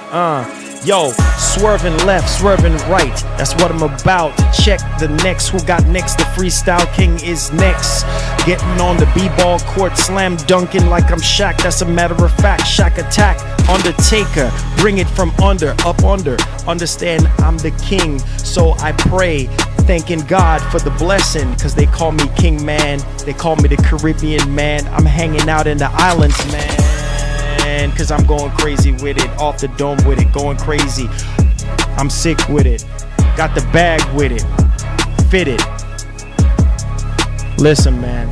Yo, swerving left, swerving right. That's what I'm about. Check the next. Who got next? The Freestyle King is next. Getting on the b-ball court, slam dunking like I'm Shaq. That's a matter of fact. Shaq attack, Undertaker. Bring it from under, up under. Understand I'm the king, so I pray. Thanking God for the blessing, cause they call me King Man. They call me the Caribbean man. I'm hanging out in the islands, man. Cause I'm going crazy with it, off the dome with it, going crazy. I'm sick with it, got the bag with it, fit it. Listen, man.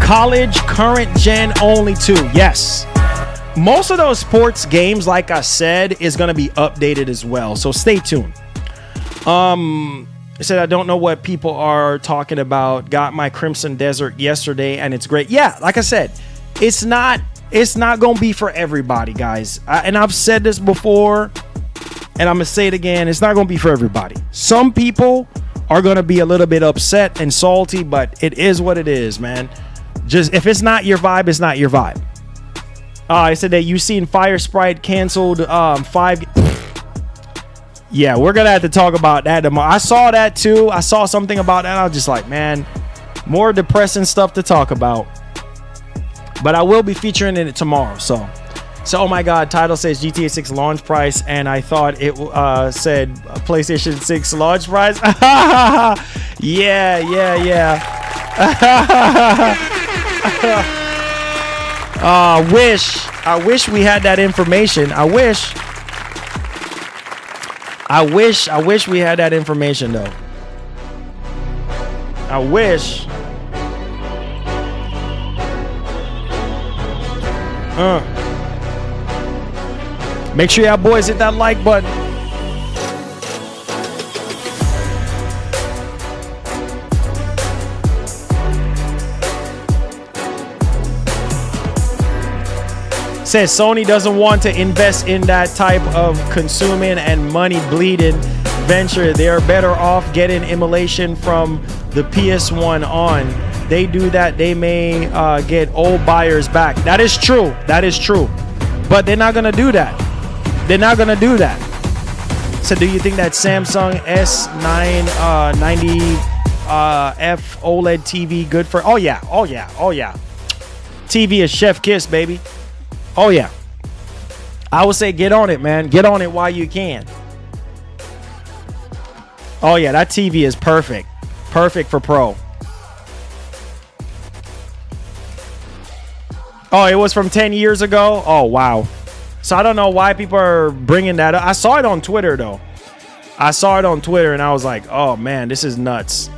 College current gen only 2. Yes. most of those sports games, like I said, is going to be updated as well. So stay tuned. I said, I don't know what people are talking about. Got my Crimson Desert yesterday and it's great. Yeah, like I said, it's not going to be for everybody, guys. And I've said this before and I'm going to say it again. It's not going to be for everybody. Some people are going to be a little bit upset and salty, but it is what it is, man. Just if it's not your vibe, it's not your vibe. I said that you seen Fire Sprite canceled 5. Yeah, we're gonna have to talk about that tomorrow. I saw that too. I saw something about that. I was just like, man, more depressing stuff to talk about. But I will be featuring it tomorrow. So oh my God, title says GTA 6 launch price, and I thought it said PlayStation 6 launch price. yeah. I wish we had that information. I wish we had that information though. I wish. Make sure y'all boys hit that like button. Says Sony doesn't want to invest in that type of consuming and money bleeding venture. They are better off getting emulation from the PS1 on. They do that, they may get old buyers back. That is true. But they're not gonna do that. So do you think that Samsung S990F OLED TV good for? Oh yeah. TV is chef kiss, baby. Oh yeah. I would say get on it, man. Get on it while you can. Oh yeah, that TV is perfect. Perfect for pro. Oh, it was from 10 years ago? Oh, wow. So I don't know why people are bringing that up. I saw it on Twitter, though. I saw it on Twitter, and I was like, oh, man, this is nuts.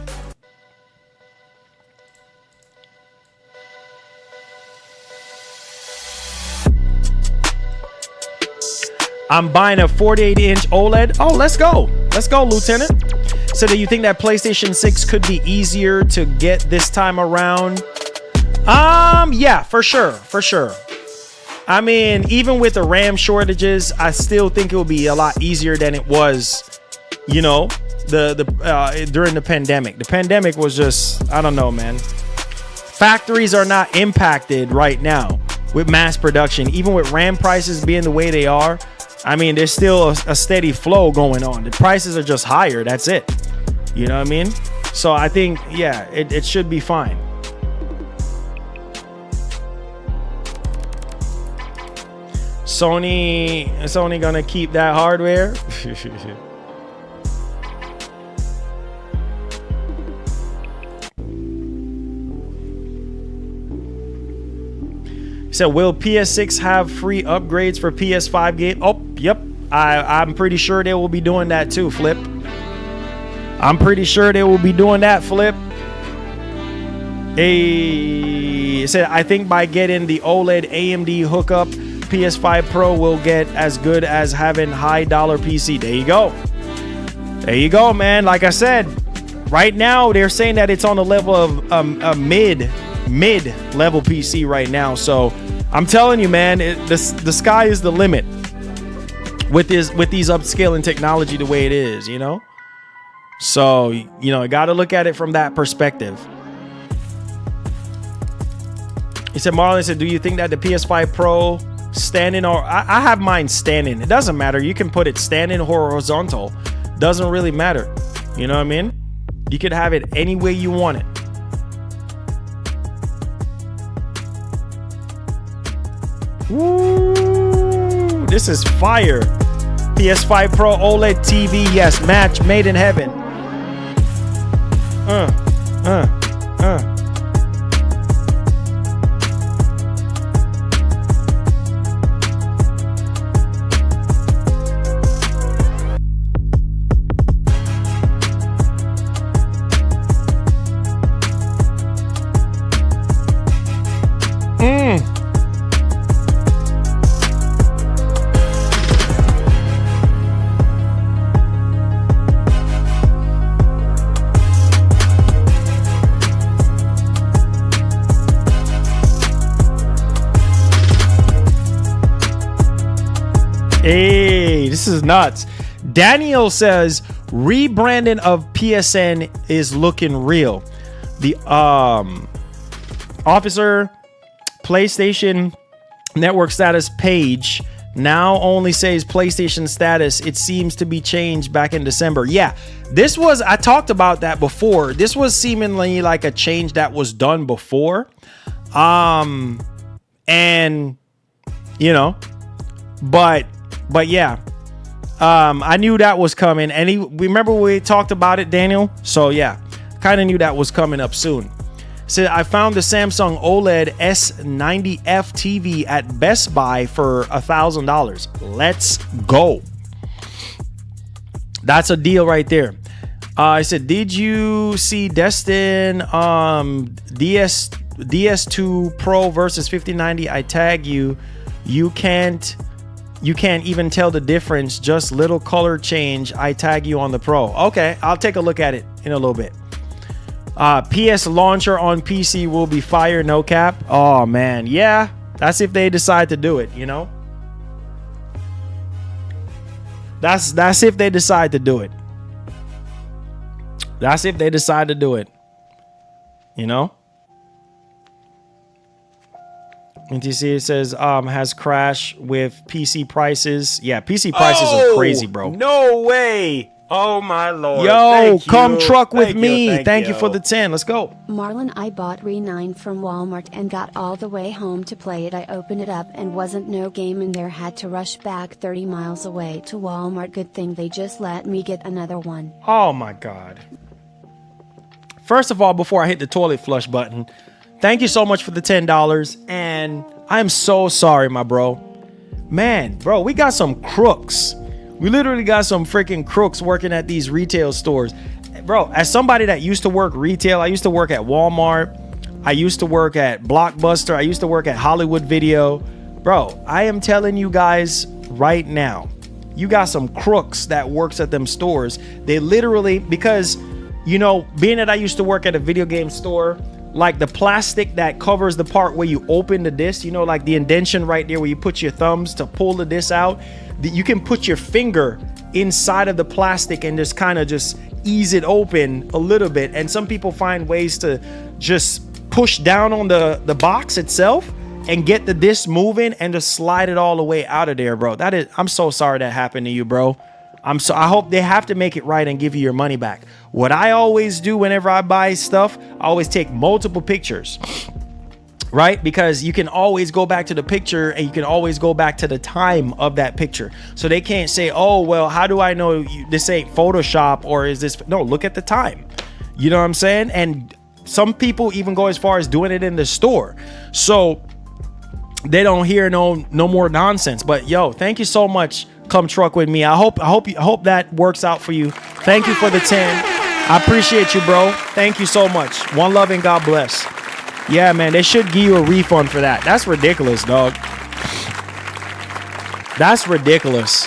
I'm buying a 48-inch OLED. Oh, let's go. Let's go, Lieutenant. So do you think that PlayStation 6 could be easier to get this time around? Yeah, for sure. I mean, even with the RAM shortages, I still think it will be a lot easier than it was, you know, during the pandemic. The pandemic was just, I don't know, man. Factories are not impacted right now with mass production. Even with RAM prices being the way they are, I mean, there's still a steady flow going on. The prices are just higher. That's it. You know what I mean? So I think, yeah, it should be fine. Sony gonna keep that hardware. So will PS6 have free upgrades for PS5 game? Oh, yep. I'm pretty sure they will be doing that too, Flip. I'm pretty sure they will be doing that, Flip. It said, I think by getting the OLED AMD hookup, PS5 Pro will get as good as having high dollar PC. There you go. There you go, man. Like I said, right now they're saying that it's on the level of a mid level PC right now. So I'm telling you, man, the sky is the limit with these upscaling technology the way it is, you know. So, you know, you got to look at it from that perspective. He said, Marlon said, do you think that the PS5 Pro standing, or I have mine standing, it doesn't matter, you can put it standing or horizontal, doesn't really matter, you know what I mean? You could have it any way you want it. Woo, this is fire. PS5 Pro OLED TV, yes, match made in heaven. Hey, this is nuts. Daniel says rebranding of PSN is looking real. The officer PlayStation network status page now only says PlayStation status. It seems to be changed back in December. Yeah, this was, I talked about that before. This was seemingly like a change that was done before. And you know, but yeah, I knew that was coming. And remember we talked about it, Daniel? So yeah, kind of knew that was coming up soon. So I found the Samsung OLED S90F TV at Best Buy for $1,000. Let's go. That's a deal right there. I said, did you see Destin DS2 Pro versus 5090? I tag you. You can't even tell the difference. Just little color change. I tag you on the Pro. Okay, I'll take a look at it in a little bit. PS launcher on PC will be fire, no cap. Oh man, yeah, that's if they decide to do it, you know. That's if they decide to do it. That's if they decide to do it, you know. And you see it says has crashed with PC prices. Yeah, PC prices are crazy, bro.
No way. Oh my lord.
Yo, come truck with me. Thank you for the 10. Let's go.
Marlon, I bought Re 9 from Walmart and got all the way home to play it. I opened it up and wasn't no game in there. Had to rush back 30 miles away to Walmart. Good thing they just let me get another one.
Oh my god. First of all, before I hit the toilet flush button, thank you so much for the $10. And I'm so sorry, my bro. Man, bro, we got some crooks. We literally got some freaking crooks working at these retail stores. Bro, as somebody that used to work retail, I used to work at Walmart. I used to work at Blockbuster. I used to work at Hollywood Video. Bro, I am telling you guys right now, you got some crooks that works at them stores. They literally, because, you know, being that I used to work at a video game store, like the plastic that covers the part where you open the disc, you know, like the indentation right there where you put your thumbs to pull the disc out, you can put your finger inside of the plastic and just kind of just ease it open a little bit. And some people find ways to just push down on the box itself and get the disc moving and just slide it all the way out of there, bro. I'm so sorry that happened to you, bro. I hope they have to make it right and give you your money back. What I always do whenever I buy stuff, I always take multiple pictures, right? Because you can always go back to the picture and you can always go back to the time of that picture. So they can't say, oh, well, how do I know this ain't Photoshop or is this? No, look at the time. You know what I'm saying? And some people even go as far as doing it in the store. So they don't hear no more nonsense. But yo, thank you so much. Come truck with me. I hope that works out for you. Thank you for the 10. I appreciate you, bro. Thank you so much. One love and God bless. Yeah, man, they should give you a refund for that. That's ridiculous, dog. That's ridiculous.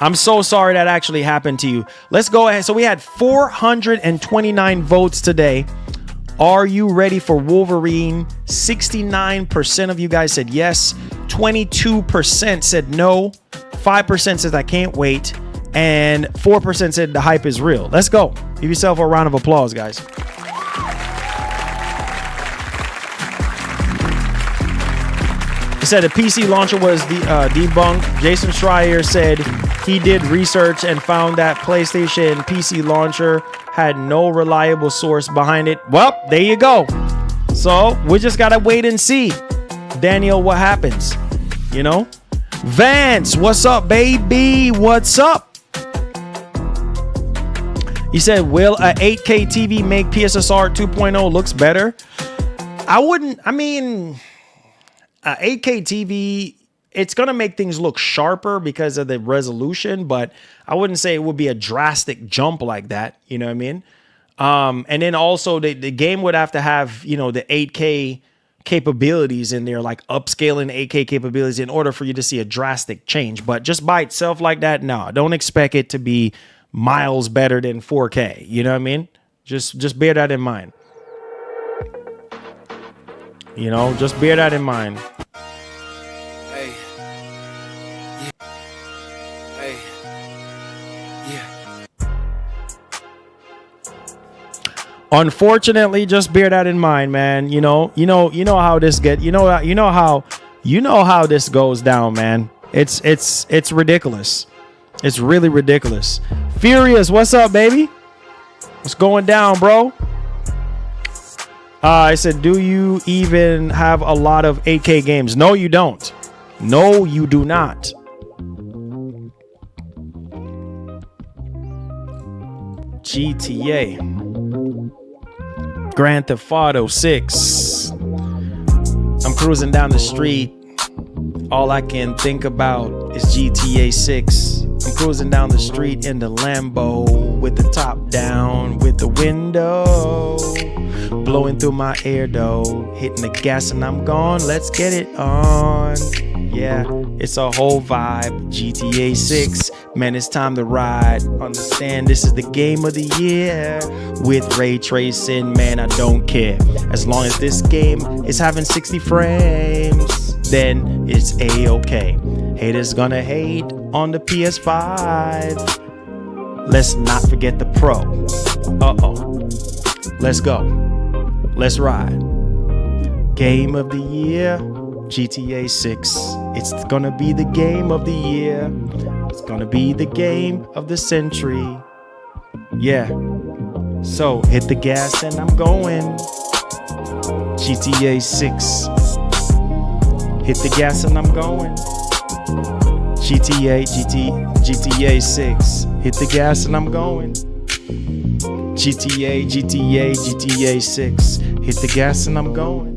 I'm so sorry that actually happened to you. Let's go ahead. So we had 429 votes today. Are you ready for Wolverine? 69% of you guys said yes. 22% said no. 5% says I can't wait. And 4% said the hype is real. Let's go. Give yourself a round of applause, guys. He said the PC launcher was debunked. Jason Schreier said he did research and found that PlayStation PC launcher had no reliable source behind it. Well, there you go. So we just gotta wait and see, Daniel, what happens. You know, Vance, what's up, baby? What's up? He said, will a 8K TV make PSSR 2.0 looks better? I mean, a 8K TV, it's going to make things look sharper because of the resolution, but I wouldn't say it would be a drastic jump like that. You know what I mean? And then also the game would have to have, you know, the 8K capabilities in there, like upscaling 8K capabilities in order for you to see a drastic change. But just by itself like that, no, don't expect it to be miles better than 4K. You know what I mean? Just bear that in mind. You know, just bear that in mind.
Hey.
Unfortunately, just bear that in mind, man. You know how this get. You know how this goes down, man. It's ridiculous. It's really ridiculous. Furious, what's up, baby? What's going down, bro? I said, do you even have a lot of 8K games? No, you don't. No, you do not. GTA. Grand Theft Auto 6. I'm cruising down the street. All I can think about is GTA 6. I'm cruising down the street in the Lambo with the top down, with the window blowing through my ear though, hitting the gas and I'm gone. Let's get it on. Yeah, it's a whole vibe. GTA 6, man, it's time to ride. Understand this is the game of the year. With ray tracing, man, I don't care. As long as this game is having 60 frames, then it's a-okay. Haters gonna hate on the PS5. Let's not forget the Pro. Let's go. Let's ride. Game of the year, GTA 6. It's gonna be the game of the year. It's gonna be the game of the century. Yeah. So hit the gas and I'm going. GTA 6. Hit the gas and I'm going. GTA 6. Hit the gas and I'm going. GTA 6. Hit the gas and I'm going.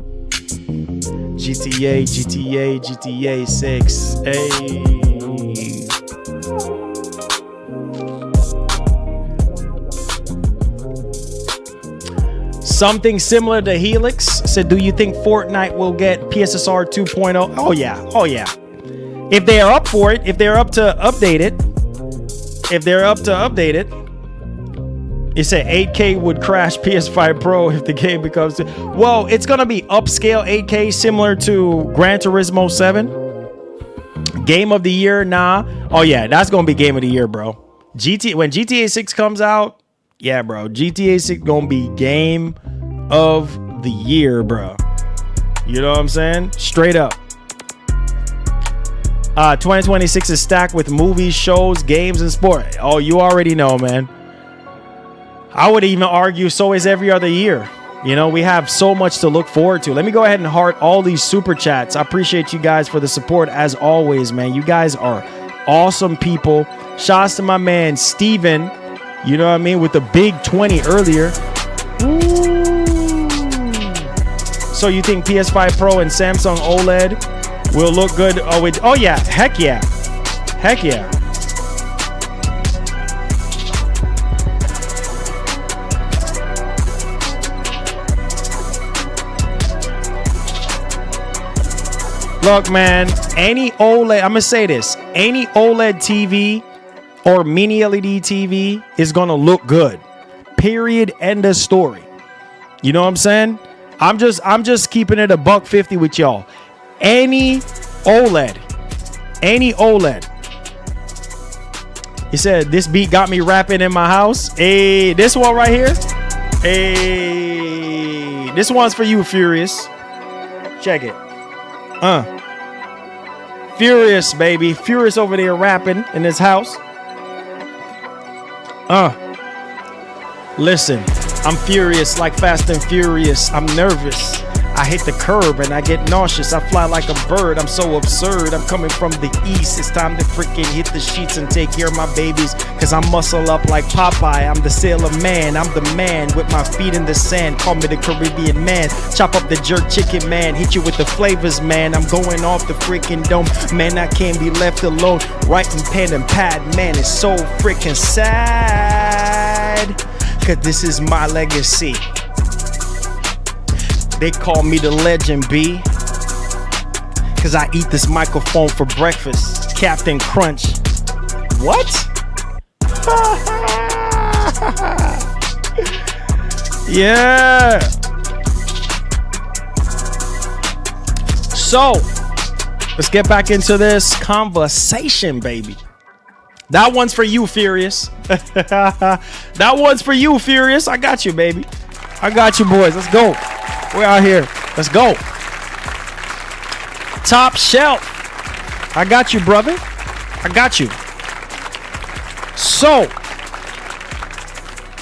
GTA 6. Hey. Something similar to Helix said, do you think Fortnite will get PSSR 2.0? Oh yeah. If they are up for it, if they're up to update it, it said 8K would crash PS5 Pro if the game becomes... Well, it's going to be upscale 8K similar to Gran Turismo 7. Game of the year, nah. Oh yeah, that's going to be game of the year, bro. When GTA 6 comes out, yeah, bro. GTA 6 going to be game of the year, bro. You know what I'm saying? Straight up. 2026 is stacked with movies, shows, games, and sport. Oh, you already know, man. I would even argue so is every other year. You know, we have so much to look forward to. Let me go ahead and heart all these super chats. I appreciate you guys for the support as always, man. You guys are awesome people. Shouts to my man, Steven. You know what I mean? With the big 20 earlier. Ooh. So you think PS5 Pro and Samsung OLED will look good? Oh yeah. Heck yeah. Heck yeah. Look, man, any OLED, I'm going to say this, any OLED TV or mini LED TV is going to look good. Period. End of story. You know what I'm saying? I'm just keeping it $150 with y'all. Any OLED. He said, this beat got me rapping in my house. Hey, this one right here. Hey, this one's for you, Furious. Check it. Furious, baby. Furious over there rapping in his house. Listen, I'm furious like Fast and Furious. I'm nervous. I hit the curb and I get nauseous. I fly like a bird. I'm so absurd. I'm coming from the east. It's time to freaking hit the sheets and take care of my babies. Cause I muscle up like Popeye. I'm the sailor man. I'm the man with my feet in the sand. Call me the Caribbean man. Chop up the jerk chicken man. Hit you with the flavors, man. I'm going off the freaking dome. Man, I can't be left alone. Writing pen and pad, man, it's so freaking sad. Cause this is my legacy. They call me the legend, B. Cause I eat this microphone for breakfast. Captain Crunch. What? Yeah. So, let's get back into this conversation, baby. That one's for you, Furious. That one's for you, Furious. I got you, baby. I got you, boys. Let's go. We're out here. Let's go. Top shelf. I got you, brother. I got you. So,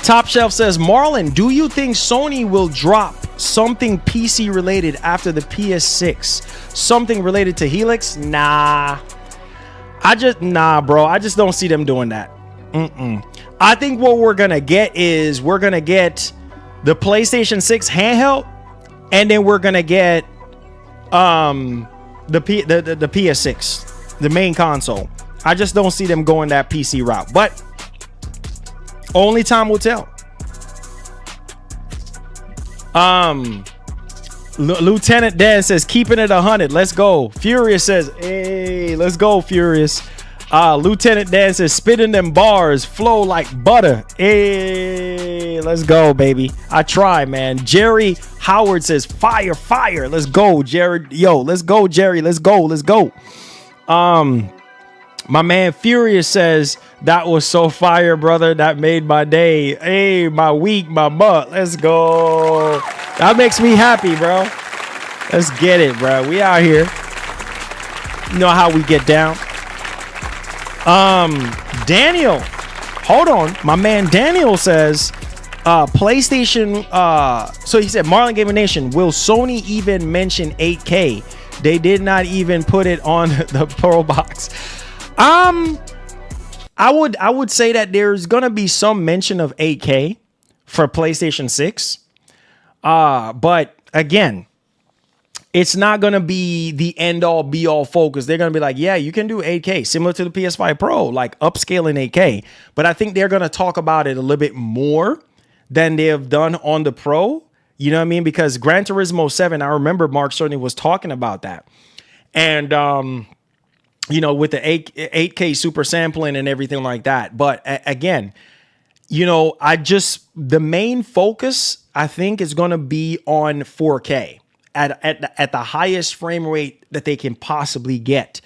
Top Shelf says, Marlon, do you think Sony will drop something PC related after the PS6? Something related to Helix? Nah, bro. I just don't see them doing that. I think what we're gonna get is the PlayStation 6 handheld, and then we're gonna get the PS6, the main console. I just don't see them going that PC route, but only time will tell. Lieutenant Dan says, keeping it 100. Let's go. Furious says, hey, let's go, Furious. Lieutenant Dan says, spitting them bars flow like butter. Hey, let's go, baby. I try, man. Jerry Howard says, fire, fire. Let's go, Jared. Yo, let's go, Jerry. Let's go. Let's go. My man Furious says, that was so fire, brother. That made my day. Hey, my week, my month. Let's go. That makes me happy, bro. Let's get it, bro. We out here. You know how we get down. Daniel. Hold on. My man Daniel says, PlayStation. So he said, Marlon Gaming Nation, will Sony even mention 8K? They did not even put it on the Pro Box. I would say that there's gonna be some mention of 8K for PlayStation 6. But again, it's not gonna be the end all be all focus. They're gonna be like, yeah, you can do 8K, similar to the PS5 Pro, like upscaling 8K. But I think they're gonna talk about it a little bit more than they have done on the Pro. You know what I mean? Because Gran Turismo 7, I remember Mark Cerny was talking about that. And you know, with the 8K super sampling and everything like that. But again, you know, the main focus, I think, is going to be on 4K at the highest frame rate that they can possibly get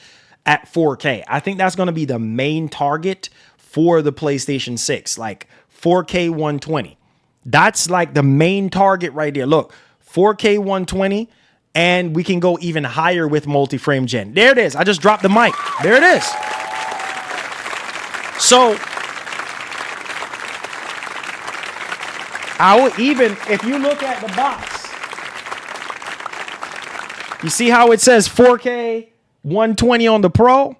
at 4K. I think that's going to be the main target for the PlayStation 6, like 4K 120. That's like the main target right there. Look, 4K 120. And we can go even higher with multi-frame gen. There it is. I just dropped the mic. There it is. So I will even, if you look at the box, you see how it says 4K 120 on the Pro?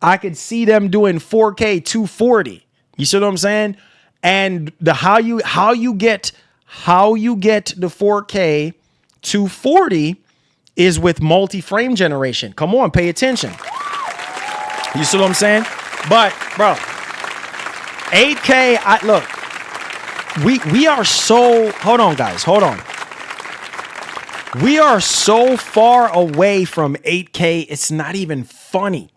I could see them doing 4K 240. You see what I'm saying? And how you get the 4K 240 is with multi-frame generation. Come on, pay attention. You see what I'm saying? But, bro, 8K, look, we are so, hold on, guys, hold on. We are so far away from 8K, it's not even funny.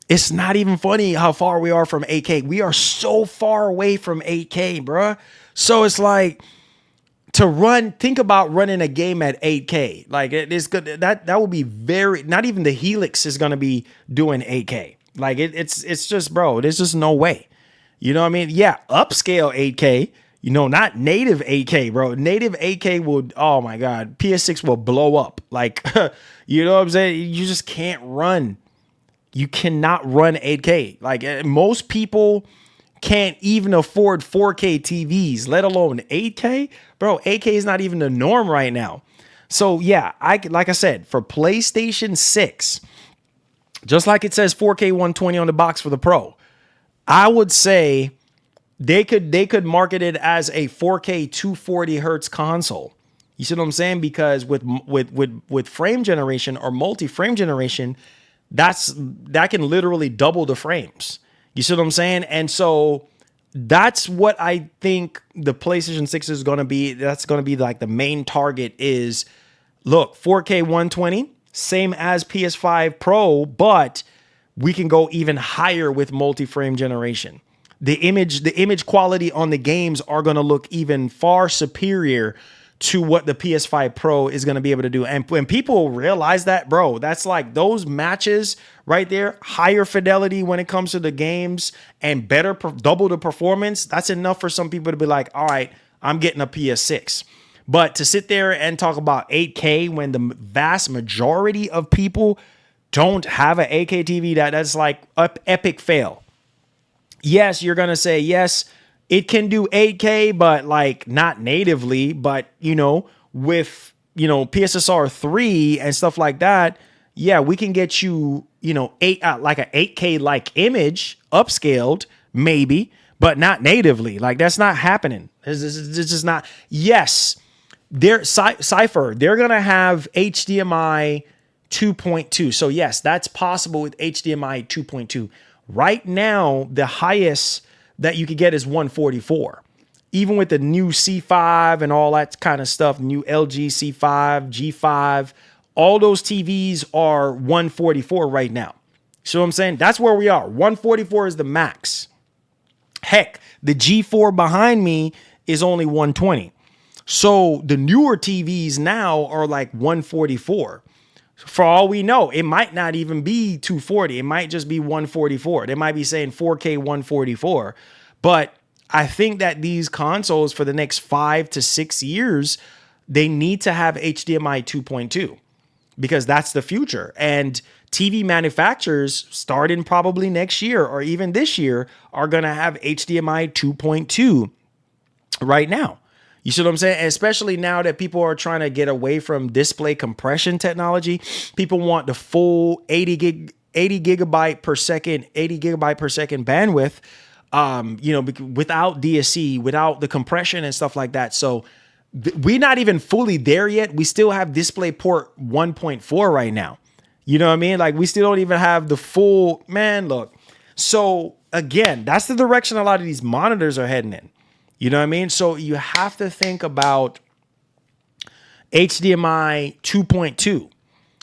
It's not even funny how far we are from 8K. We are so far away from 8K, bro. So it's like, think about running a game at 8K. Like, it is good. That will be not even the Helix is going to be doing 8K. Like, it's just, bro, there's just no way. You know what I mean? Yeah, upscale 8K, you know, not native 8K, bro. Native 8K will, oh my God, PS6 will blow up. Like, you know what I'm saying? You just can't run. You cannot run 8K. Like, most people can't even afford 4K TVs, let alone 8K. Bro, 8K is not even the norm right now. So yeah, like I said, for PlayStation 6, just like it says 4K 120 on the box for the Pro, I would say they could market it as a 4K 240 hertz console. You see what I'm saying? Because with frame generation or multi-frame generation, that can literally double the frames. You see what I'm saying? And so that's what I think the PlayStation 6 is going to be. That's going to be like the main target is, look, 4K 120, same as PS5 Pro, but we can go even higher with multi-frame generation. The image quality on the games are going to look even far superior to what the PS5 Pro is going to be able to do. And when people realize that, bro, that's like those matches right there, higher fidelity when it comes to the games and double the performance. That's enough for some people to be like, all right, I'm getting a PS6. But to sit there and talk about 8K when the vast majority of people don't have an 8K TV, that's like an epic fail. Yes, you're going to say, yes, it can do 8K, but like not natively. But, with, PSSR 3 and stuff like that, yeah, we can get you, like an 8K like image upscaled, maybe, but not natively. Like that's not happening. It's just not. Yes, Cypher, they're going to have HDMI 2.2. So yes, that's possible with HDMI 2.2. Right now, the highest that you could get is 144. Even with the new C5 and all that kind of stuff, new LG C5, G5, all those TVs are 144 right now. So what I'm saying? That's where we are. 144 is the max. Heck, the G4 behind me is only 120. So the newer TVs now are like 144. For all we know, it might not even be 240. It might just be 144. They might be saying 4K 144. But I think that these consoles for the next 5 to 6 years, they need to have HDMI 2.2 because that's the future. And TV manufacturers starting probably next year or even this year are going to have HDMI 2.2 right now. You see what I'm saying? Especially now that people are trying to get away from display compression technology. People want the full 80 gigabyte per second bandwidth, without DSC, without the compression and stuff like that. So we're not even fully there yet. We still have DisplayPort 1.4 right now. You know what I mean? Like we still don't even have the full, man, look. So again, that's the direction a lot of these monitors are heading in. You know what I mean? So you have to think about HDMI 2.2,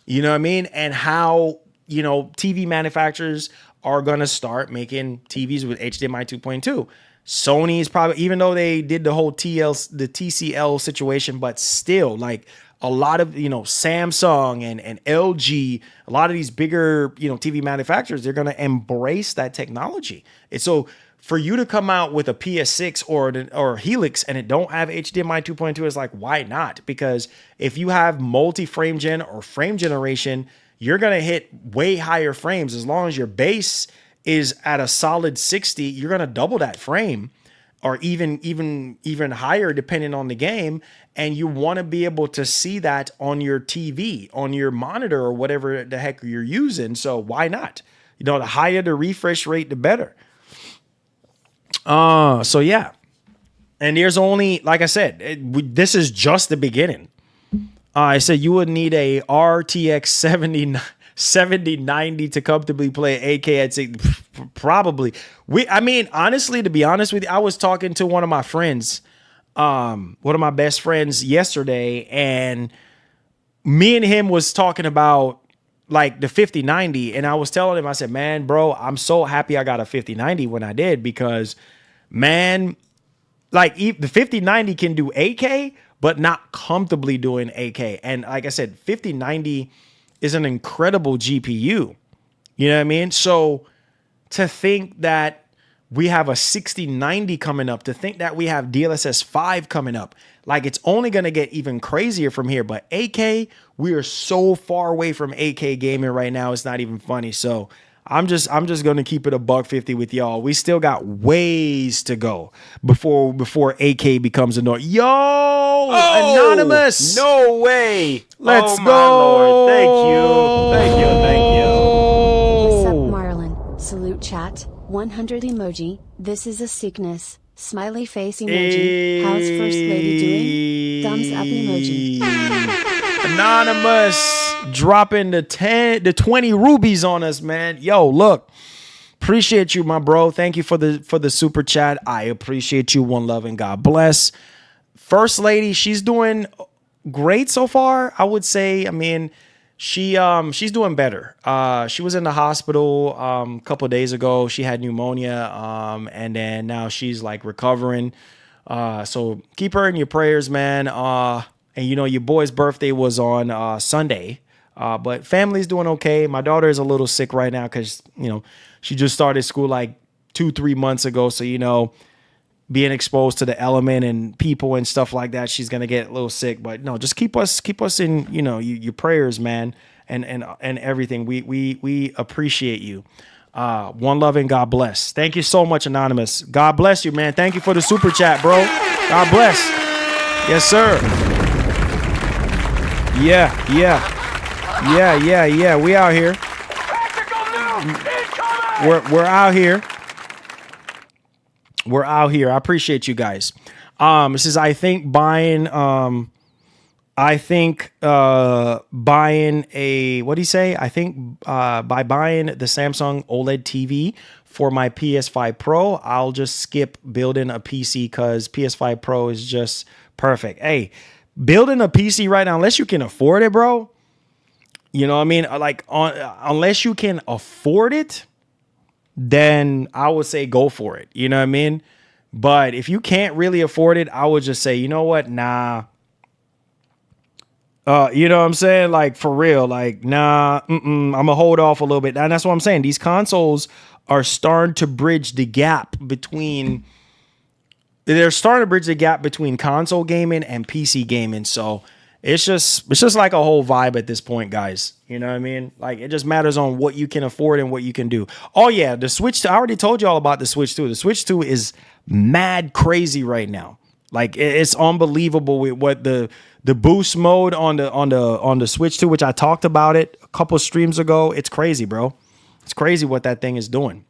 you know what I mean? And how, TV manufacturers are going to start making TVs with HDMI 2.2. Sony is probably, even though they did the whole the TCL situation, but still like a lot of, Samsung and LG, a lot of these bigger, TV manufacturers, they're going to embrace that technology. And so for you to come out with a PS6 or Helix and it don't have HDMI 2.2, it's like, why not? Because if you have multi-frame gen or frame generation, you're going to hit way higher frames. As long as your base is at a solid 60, you're going to double that frame or even higher depending on the game. And you want to be able to see that on your TV, on your monitor or whatever the heck you're using. So why not? The higher the refresh rate, the better. So yeah, and there's only, like I said, this is just the beginning. I said you would need a RTX 7090 to comfortably play 8K at 6. Probably. Honestly, to be honest with you, I was talking to one of my friends, one of my best friends yesterday, and me and him was talking about like the 5090, and I was telling him, I said, man, bro, I'm so happy I got a 5090 when I did, because man, like the 5090 can do 8K, but not comfortably doing 8K. And like I said, 5090 is an incredible GPU. You know what I mean? So to think that we have a 6090 coming up, to think that we have DLSS 5 coming up, like it's only going to get even crazier from here. But 8K, we are so far away from 8K gaming right now. It's not even funny. So I'm just going to keep it $150 with y'all. We still got ways to go before 8K becomes a norm. Yo, Anonymous.
No way.
Let's
go.
My
Lord. Thank you.
What's up, Marlon? Salute chat. 100 emoji. This is a sickness. Smiley face emoji. How's First Lady doing? Thumbs up emoji.
Anonymous dropping the 20 rubies on us, man. Yo, look. Appreciate you, my bro. Thank you for the super chat. I appreciate you. One love and God bless. First Lady, she's doing great so far, I would say. I mean, she's doing better. She was in the hospital a couple of days ago. She had pneumonia, and then now she's like recovering. So keep her in your prayers, man. And your boy's birthday was on Sunday, but family's doing okay. My daughter is a little sick right now because she just started school like 2-3 months ago. So being exposed to the element and people and stuff like that, she's gonna get a little sick. But no, just keep us in, you know, your prayers, man, and everything. We appreciate you. One love and God bless. Thank you so much, Anonymous. God bless you, man. Thank you for the super chat, bro. God bless. Yes, sir. Yeah. We out here. We're out here. We're out here. I appreciate you guys. It says, I think buying a, what do you say? I think by buying the Samsung OLED TV for my PS5 Pro, I'll just skip building a PC because PS5 Pro is just perfect. Hey, building a PC right now, unless you can afford it, bro. You know what I mean? Like, unless you can afford it, then I would say go for it. You know what I mean? But if you can't really afford it, I would just say, you know what? Nah. You know what I'm saying? Like, for real, like, nah, I'm gonna hold off a little bit. And that's what I'm saying. These consoles are starting to bridge the gap between, console gaming and PC gaming. So it's just like a whole vibe at this point, guys. You know what I mean? Like, it just matters on what you can afford and what you can do. Oh yeah, the Switch 2, I already told you all about the Switch 2. The Switch 2 is mad crazy right now. Like, it's unbelievable with what the boost mode on the Switch 2, which I talked about it a couple streams ago. It's crazy, bro. It's crazy what that thing is doing.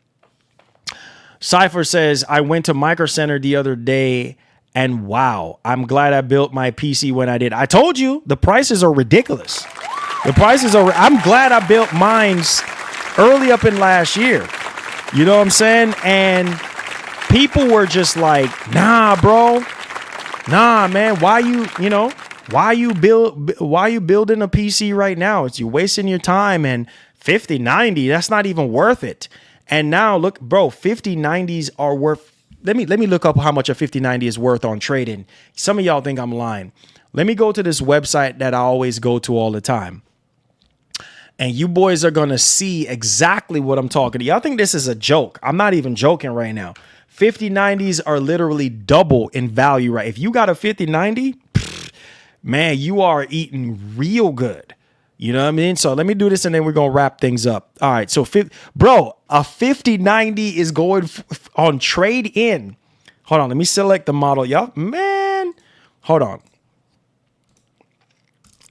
Cypher says, I went to Micro Center the other day and wow, I'm glad I built my PC when I did. I told you the prices are ridiculous. I'm glad I built mine's early up in last year. You know what I'm saying? And people were just like, nah, bro. Nah, man, why you building a PC right now? You're wasting your time, and 5090, that's not even worth it. And now look, bro, 5090s are worth, let me look up how much a 5090 is worth on trading. Some of y'all think I'm lying. Let me go to this website that I always go to all the time. And you boys are going to see exactly what I'm talking to. Y'all think this is a joke. I'm not even joking right now. 5090s are literally double in value, right? If you got a 5090, man, you are eating real good. You know what I mean? So let me do this and then we're going to wrap things up. All right. So, bro, a 5090 is going on trade in. Hold on. Let me select the model. Y'all, man, hold on.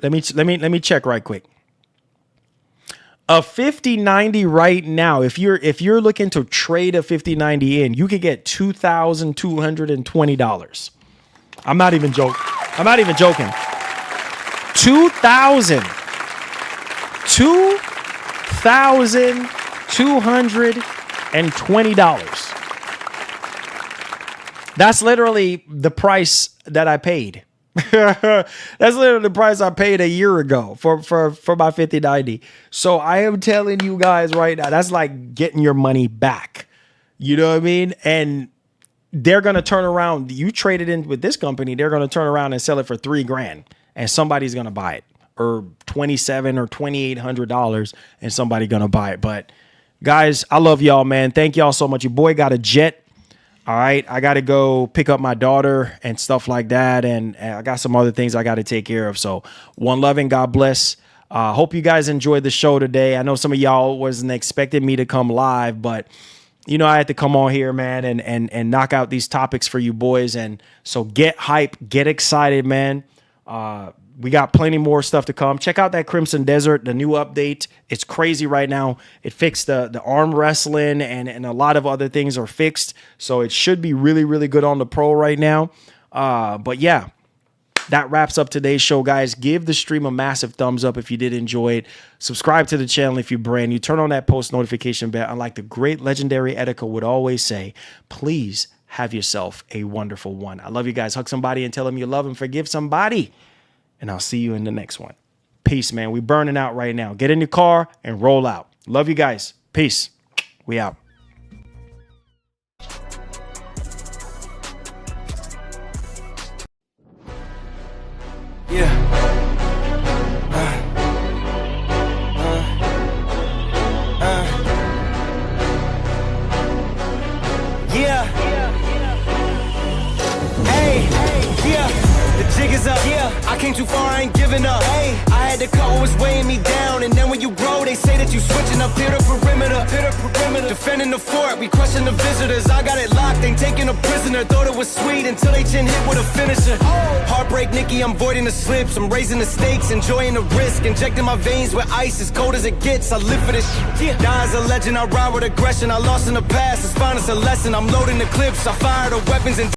Let me check right quick. A 5090 right now, if you're looking to trade a 5090 in, you could get $2,220. I'm not even joking. $2,220. That's literally the price that I paid. That's literally the price I paid a year ago for my 5090. So I am telling you guys right now, that's like getting your money back. You know what I mean? And they're going to turn around. You trade it in with this company, they're going to turn around and sell it for $3,000 and somebody's going to buy it, or $2,700 or $2,800 and somebody going to buy it. But guys, I love y'all, man. Thank y'all so much. Your boy got a jet. All right, I got to go pick up my daughter and stuff like that. And I got some other things I got to take care of. So one love and God bless. Hope you guys enjoyed the show today. I know some of y'all wasn't expecting me to come live, but you know, I had to come on here, man, and knock out these topics for you boys. And so get hype, get excited, man. We got plenty more stuff to come. Check out that Crimson Desert, the new update. It's crazy right now. It fixed the arm wrestling and a lot of other things are fixed. So it should be really, really good on the Pro right now. But yeah, that wraps up today's show, guys. Give the stream a massive thumbs up if you did enjoy it. Subscribe to the channel if you're brand new. Turn on that post notification bell. And like the great legendary Etika would always say, please have yourself a wonderful one. I love you guys. Hug somebody and tell them you love them. Forgive somebody. And I'll see you in the next one. Peace, man. We burning out right now. Get in your car and roll out. Love you guys. Peace. We out.
Yeah. Yeah. I came too far, I ain't giving up. Hey, I had to cut what was weighing me down. And then when you grow, they say that you switching up. Hit a perimeter, defending the fort, we crushing the visitors. I got it locked, ain't taking a prisoner. Thought it was sweet until they chin hit with a finisher. Heartbreak, Nikki, I'm voiding the slips. I'm raising the stakes, enjoying the risk. Injecting my veins with ice, as cold as it gets. I live for this shit. Die as a legend, I ride with aggression. I lost in the past, it's fine, it's a lesson. I'm loading the clips, I fire the weapons and